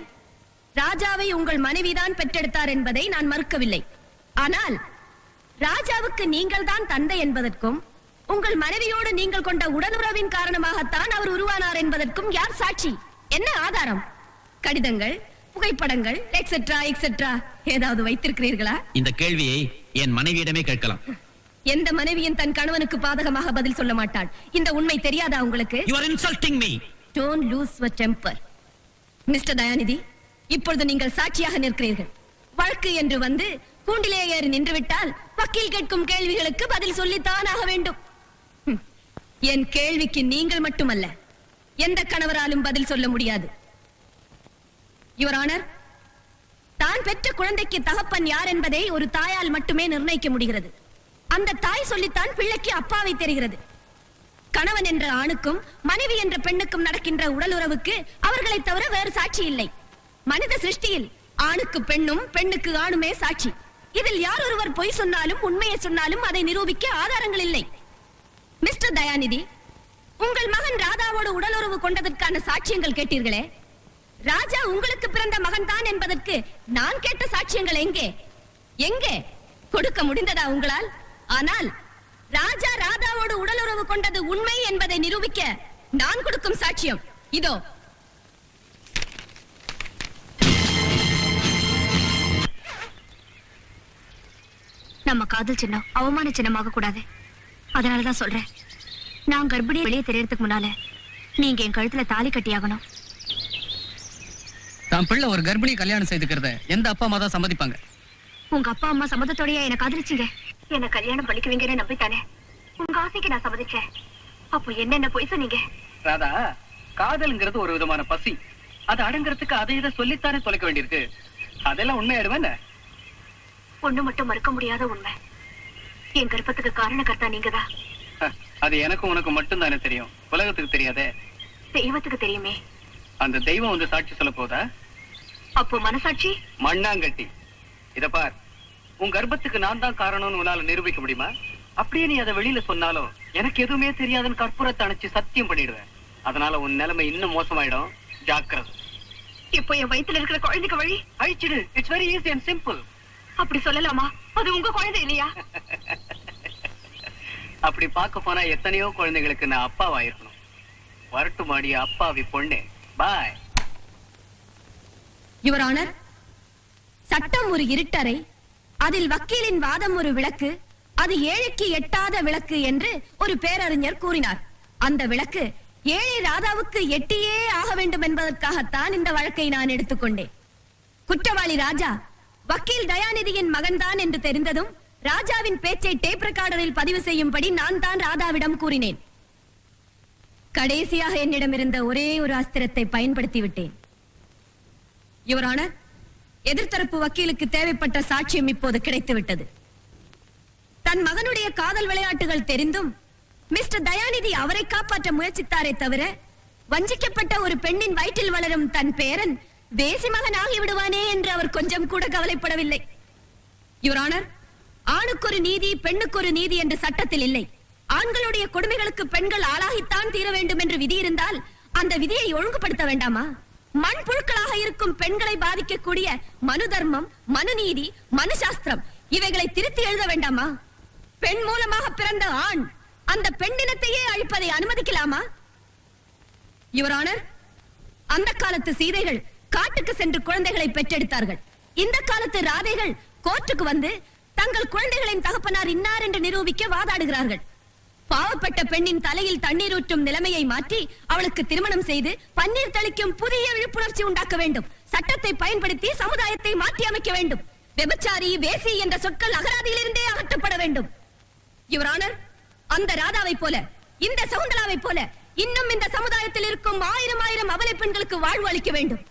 ராஜாவை உங்கள் மனைவிதான் பெற்றெடுத்தார் என்பதை நான் மறுக்கவில்லை. ஆனால் ராஜாவுக்கு நீங்கள் தான் தந்தை என்பதற்கும் உங்கள் மனைவியோடு நீங்கள் கொண்ட உடலுறவின் காரணமாகத்தான் அவர் உருவானார் என்பதற்கும் யார் சாட்சி? என்ன ஆதாரம்? கடிதங்கள், புகைப்படங்கள், எக்ஸெட்ரா எக்ஸெட்ரா ஏதாவது வைத்திருக்கிறீர்களா? இந்த கேள்வியை என் மனைவியிடமே கேட்கலாம். எந்த மனைவியின் தன் கணவனுக்கு பாதகமாக பதில் சொல்ல மாட்டாள். இந்த உண்மை தெரியாதா உங்களுக்கு? You are insulting me. Don't lose your temper. Mister Dayanidhi, இப்பொழுது நீங்கள் சாட்சியாக நிற்கிறீர்கள். வழக்கு என்று வந்து கூண்டிலே ஏறி நின்று விட்டால் வக்கீல் கேட்கும் கேள்விகளுக்கு பதில் சொல்லித்தான் ஆக வேண்டும். என் கேள்விக்கு நீங்கள் மட்டுமல்ல, எந்த கணவராலும் பதில் சொல்ல முடியாது. யுவர் ஆனர், தான் பெற்ற குழந்தைக்கு தகப்பன் யார் என்பதை ஒரு தாயால் மட்டுமே நிர்ணயிக்க முடிகிறது. அந்த தாய் சொல்லித்தான் பிள்ளைக்கு அப்பாவை தெரிகிறது. கணவன் என்ற ஆணுக்கும் மனைவி என்ற பெண்ணுக்கும் நடக்கின்ற உடலுறவுக்கு அவர்களை தவிர வேறு சாட்சி இல்லை. மனித சிருஷ்டியில் ஆணுக்கு பெண்ணும் பெண்ணுக்கு ஆணுமே சாட்சி. இதில் யார் ஒருவர் பொய் சொன்னாலும் உண்மையை சொன்னாலும் அதை நிரூபிக்க ஆதாரங்கள் இல்லை. மிஸ்டர் தயாநிதி, உங்கள் மகன் ராதாவோடு உடலுறவு கொண்டதற்கான சாட்சியங்கள் கேட்டீர்களே, ராஜா உங்களுக்கு பிறந்த மகன் தான் என்பதற்கு நான் கேட்ட சாட்சியங்கள் எங்கே எங்கே கொடுக்க முடிந்ததா உங்களால்? ஆனால் ராஜா ராதாவோடு உடலுறவு கொண்டது உண்மை என்பதை நிரூபிக்க நான் கொடுக்கும் சாட்சியம் இதோ. நம்ம காதல் சின்னம் அவமான சின்னமாக கூடாது. அதனாலதான் சொல்றேன், நான் கர்ப்பிணியை வெளியே தெரியறதுக்கு முன்னால நீங்க என் கழுத்துல தாலி கட்டியாகணும். தான் பிள்ளை ஒரு கர்ப்பிணி கல்யாணம் செய்துக்கிறத எந்த அப்பா அம்மா தான் சம்மதிப்பாங்க? உங்க அப்பா அம்மா சம்மதத்தோடய என்ன காதலிச்சீங்க. என்ன கல்யாணம் பண்ணிக்குவீங்கன்னு நம்பித்தானே உங்க ஆசைக்கு நான் சம்மதிச்சேன். அப்போ என்னென்ன பொய் சொன்னீங்க? ராதா, காதல்ங்கிறது ஒரு விதமான பசி. அது அடங்குறதுக்கு அதை இதை சொல்லித்தானே தொலைக்க வேண்டியிருக்கு. அதெல்லாம் உண்மையாடுவேன். ஒண்ணு மட்டும் மறுக்க முடியாத உண்மை, என் கர்ப்பத்துக்கு காரணக்கர்த்தா நீங்கதான். அது எனக்கு உனக்கு மட்டும் தானே தெரியும், உலகத்துக்கு தெரியாதே. தெய்வத்துக்கு தெரியுமே. அந்த தெய்வம் வந்து சாட்சி சொல்ல போதா? அப்போ மனசாட்சி மண்ணாங்கட்டி. இத பார், உன் கர்ப்பத்துக்கு நான் தான் காரணம்னு உன்னால நிரூபிக்க முடியுமா? அப்படியே நீ அதை வெளியில சொன்னாலும் எனக்கு எதுவுமே தெரியாதுன்னு கற்பூரத்தை அணைச்சு சத்தியம் பண்ணிடுவேன். அதனால உன் நிலைமை இன்னும் மோசமாயிடும். ஜாக்கிரதை. இப்போ என் வயித்துல இருக்கிற குழந்தைக்கு வழி அழிச்சிடு. It's very easy and simple. அப்படி சொல்லலாமா? அது உங்க குழந்தை இல்லையா? அப்படி பார்க்க போனா எத்தனையோ குழந்தைகளுக்கு நான் அப்பாவாயிருக்கணும். வரட்டு மாடிய அப்பாவி பொண்ணே. பாய். யுவர் ஆனர், சட்டம் ஒரு இருட்டறை, அதில் வக்கீலின் வாதம் ஒரு விளக்கு, அது ஏழைக்கு எட்டாத விளக்கு என்று ஒரு பேரறிஞர் கூறினார். அந்த விளக்கு ஏழை ராதாவுக்கு எட்டியே ஆக வேண்டும் என்பதற்காகத்தான் இந்த வழக்கை நான் எடுத்துக்கொண்டேன். குற்றவாளி ராஜா வக்கீல் தயாநிதியின் மகன்தான் என்று தெரிந்ததும் ராஜாவின் பேச்சை டேப் ரெக்கார்டரில் பதிவு செய்யும்படி நான் தான் ராதாவிடம் கூறினேன். கடைசியாக என்னிடம் இருந்த ஒரே ஒரு அஸ்திரத்தை பயன்படுத்தி விட்டேன். யுவர் ஆனர், எதிர்த்தரப்பு வக்கீலுக்கு தேவைப்பட்ட சாட்சியம் இப்போது கிடைத்துவிட்டது. தன் மகனுடைய காதல் விளையாட்டுகள் தெரிந்தும் மிஸ்டர் தயாநிதி அவரை காப்பாற்ற முயற்சித்தாரே தவிர, வஞ்சிக்கப்பட்ட ஒரு பெண்ணின் வயிற்றில் வளரும் தன் பேரன் தேசி மகன் ஆகி விடுவானே என்று அவர் கொஞ்சம் கூட கவலைப்படவில்லை. யுவர் ஆனர், ஆணுக்கு ஒரு நீதி பெண்ணுக்கு ஒரு நீதி என்று சட்டத்தில் இல்லை. ஆண்களுடைய கொடுமைகளுக்கு பெண்கள் ஆளாகித்தான் தீர வேண்டும் என்று விதி இருந்தால் அந்த விதியை ஒழுங்குபடுத்த வேண்டாமா? மண் புழுக்களாக இருக்கும் பெண்களை பாதிக்கக்கூடிய மனு தர்மம், மனு நீதி, மனு சாஸ்திரம் இவைகளை திருத்தி எழுத வேண்டாமா? பெண் மூலமாக பிறந்த ஆண் அந்த பெண்ணினத்தையே அழிப்பதை அனுமதிக்கலாமா? யுவர் ஆனர், அந்த காலத்து சீதைகள் காட்டுக்கு சென்று குழந்தைகளை பெற்றெடுத்தார்கள். இந்த காலத்து ராதைகள் கோர்ட்டுக்கு வந்து தங்கள் குழந்தைகளின் தகப்பனார் இன்னார் என்று நிரூபிக்க வாதாடுகிறார்கள். பாவப்பட்ட பெண்ணின் தலையில் தண்ணீர் ஊற்றும் நிலைமையை மாற்றி அவளுக்கு திருமணம் செய்து பன்னீர் தெளிக்கும் புதிய விழிப்புணர்ச்சி உண்டாக்க வேண்டும். சட்டத்தை பயன்படுத்தி சமுதாயத்தை மாற்றி அமைக்க வேண்டும். விபச்சாரி, வேசி என்ற சொற்கள் அகராதியிலிருந்தே அகற்றப்பட வேண்டும். யுவர் ஆனர், அந்த ராதாவை போல, இந்த சகுந்தலாவை போல இன்னும் இந்த சமுதாயத்தில் இருக்கும் ஆயிரம் ஆயிரம் அவலை பெண்களுக்கு வாழ்வு அளிக்க வேண்டும்.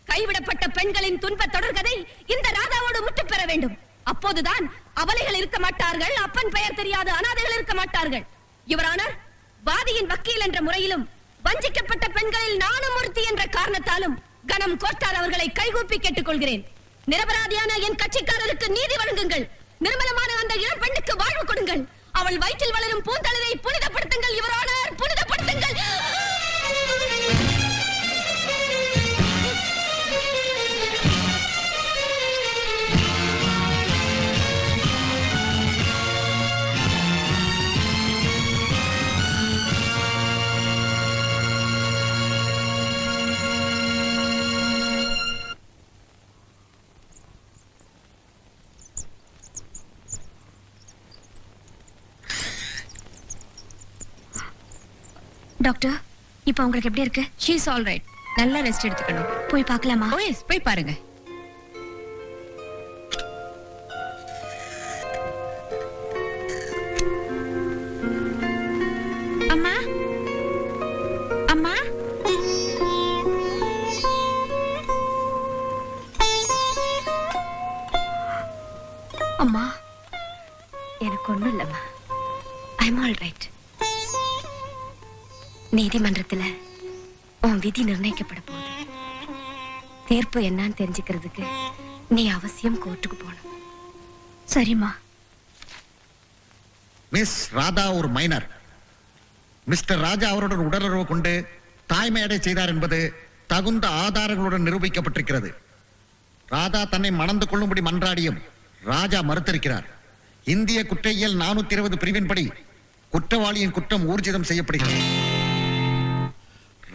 கைவிடப்பட்ட பெண்களின் துன்ப தொடர்கதை இந்த ராதாவோடு முற்று பெற வேண்டும். அப்போதுதான் அவலைகள் இருக்க மாட்டார்கள், அப்பன் பெயர் தெரியாத அனாதைகள் இருக்க மாட்டார்கள். யுவர் ஆனர், வாதியின் வக்கீல் என்ற முறையிலும் வஞ்சிக்கப்பட்ட பெண்களில் நானும் ஒருத்தி என்ற காரணத்தாலும் கனம் கோட்டார் அவர்களை கைகூப்பி கேட்டுக்கொள்கிறேன். நிரபராதியான என் கட்சிக்காரருக்கு நீதி வழங்குங்கள். நிர்மலமான அந்த இளம் பெண்ணுக்கு வாழ்வு கொடுங்கள். அவள் வயிற்றில் வளரும் பூந்தளிரை புனிதப்படுத்துங்கள். யுவர் ஆனர், புனிதப்படுத்துங்கள். டாக்டர், இப்போ உங்களுக்கு எப்படி இருக்கு? She is all right. நல்லா ரெஸ்ட் எடுத்துக்கணும். போய் பார்க்கலாமா? ஓ எஸ், போய் பாருங்க. அம்மா, அம்மா, அம்மா, எனக்கு ஒண்ணும் இல்லம்மா. ஐ அம் ஆல் ரைட். நீதிமன்றத்துல உன் விதி நிர்ணயிக்கப்பட போகுது. தீர்ப்பு என்னன்னு தெரிஞ்சுக்கிறதுக்கு நீ அவசியம் கோர்ட்டுக்கு போகணும். சரிம்மா. மிஸ் ராதா ஒரு மைனர். மிஸ்டர் ராஜா அவருடன் உடலுறவு கொண்டு தாய்மை அடை செய்தார் என்பது தகுந்த ஆதாரங்களுடன் நிரூபிக்கப்பட்டிருக்கிறது. ராதா தன்னை மணந்து கொள்ளும்படி மன்றாடியும் ராஜா மறுத்திருக்கிறார். இந்திய குற்றவியல் 420 பிரிவின்படி குற்றவாளியின் குற்றம் ஊர்ஜிதம் செய்யப்படுகிறது.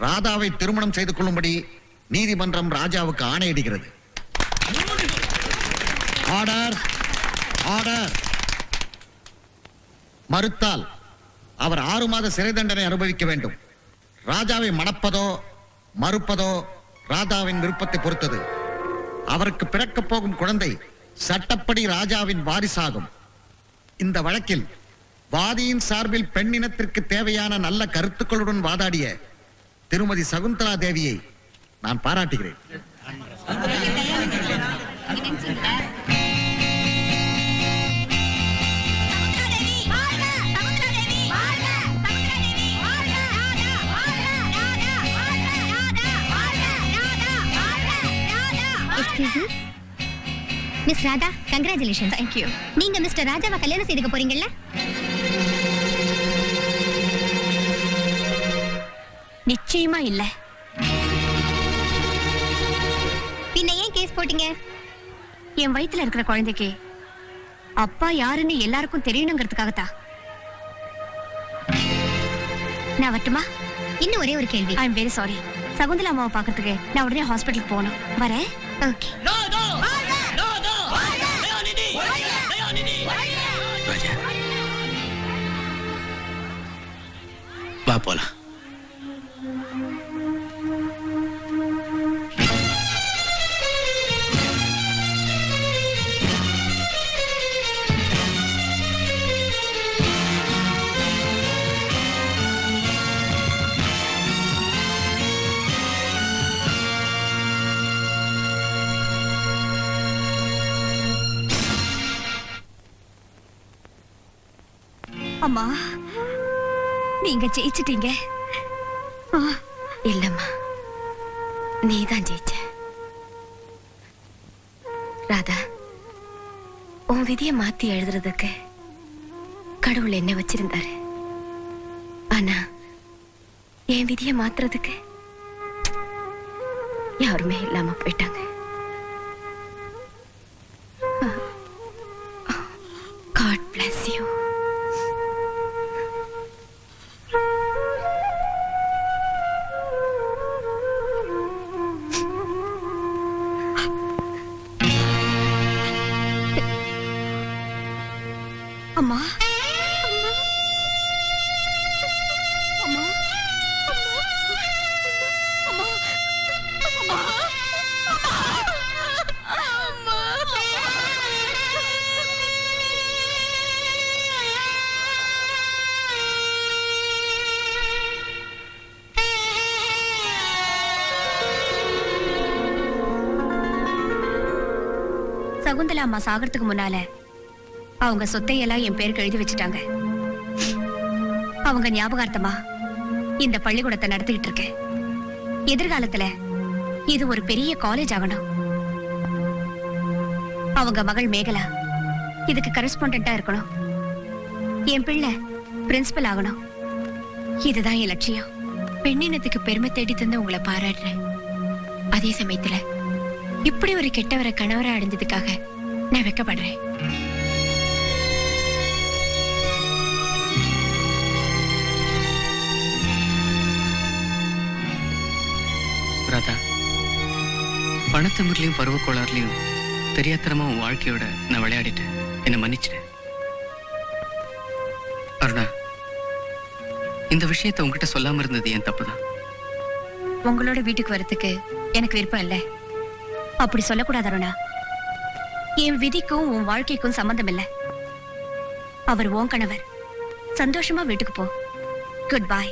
ராதாவை திருமணம் செய்து கொள்ளும்படி நீதிமன்றம் ராஜாவுக்கு ஆணையிடுகிறது. Order, order. மறுத்தால் அவர் 6 மாத சிறை தண்டனை அனுபவிக்க வேண்டும். ராஜாவை மணப்பதோ மறுப்பதோ ராதாவின் விருப்பத்தை பொறுத்தது. அவருக்கு பிறக்கப் போகும் குழந்தை சட்டப்படி ராஜாவின் வாரிசாகும். இந்த வழக்கில் வாதியின் சார்பில் பெண்ணினத்திற்கு தேவையான நல்ல கருத்துக்களுடன் வாதாடிய திருமதி சகுந்தலா தேவியை நான் பாராட்டுகிறேன். Miss Radha, congratulation. Thank you. நீங்க மிஸ்டர் ராஜாவை கல்யாணம் செய்துக்க போறீங்கல்ல? நிச்சயமா இல்ல. பின்ன ஏன் கேஸ் போட்டீங்க? என் வயித்துல இருக்கிற குழந்தைக்கு அப்பா யாருன்னு எல்லாருக்கும் தெரியணுங்கிறதுக்காகத்தான். நான் வரட்டுமா? இன்னும் ஒரே ஒரு கேள்வி. I am very sorry. Shakuntala அம்மாவை பார்க்கறதுக்கு நான் உடனே ஹாஸ்பிட்டலுக்கு போகணும். வரேன். ஓகே. ராஜா, வா போலாம். அம்மா, நீங்க ஜெயிச்சிட்டீங்க. இல்லம்மா, நீதான் ஜெயிச்ச. ராதா, உன் விதிய மாத்தி எழுதுறதுக்கு கடவுள் என்ன வச்சிருந்தாரு. ஆனா என் விதிய மாத்துறதுக்கு யாருமே இல்லாம போயிட்டாங்க. God bless you. அம்மா, அம்மா, அம்மா, அம்மா, அம்மா, சகுந்தலா அம்மா சாகிறதுக்கு முன்னால அவங்க சொத்தையெல்லாம் என் பேருக்கு எழுதி வச்சுட்டாங்க. அவங்க ஞாபகார்த்தமா இந்த பள்ளிக்கூடத்தை நடத்திக்கிட்டு இருக்கேன். எதிர்காலத்துல இது ஒரு பெரிய காலேஜ் ஆகணும். அவங்க மகள் மேகலா இதுக்கு கரஸ்பாண்டா இருக்கணும். என் பிள்ளை பிரின்சிபல் ஆகணும். இதுதான் என் லட்சியம். பெண்ணினத்துக்கு பெருமை தேடி தந்து உங்களை பாராட்டுறேன். அதே சமயத்துல இப்படி ஒரு கெட்டவரை கணவரை அடைஞ்சதுக்காக நான் வெட்கப்படுறேன். ராதா, பணத்தமிழ்லையும் பருவக்கோளாறுலையும் தெரியாத்தனமா உன் வாழ்க்கையோட நான் விளையாடிட்டேன். என்னை மன்னிச்சிட்டேன். அருணா, இந்த விஷயத்தை உங்ககிட்ட சொல்லாம இருந்தது என் தப்புதான். உங்களோட வீட்டுக்கு வரதுக்கு எனக்கு விருப்பம் இல்லை. அப்படி சொல்லக்கூடாது அருணா. என் விதிக்கும் உன் வாழ்க்கைக்கும் சம்பந்தம் இல்லை. அவர் உன் கணவர். சந்தோஷமா வீட்டுக்கு போ. Good bye.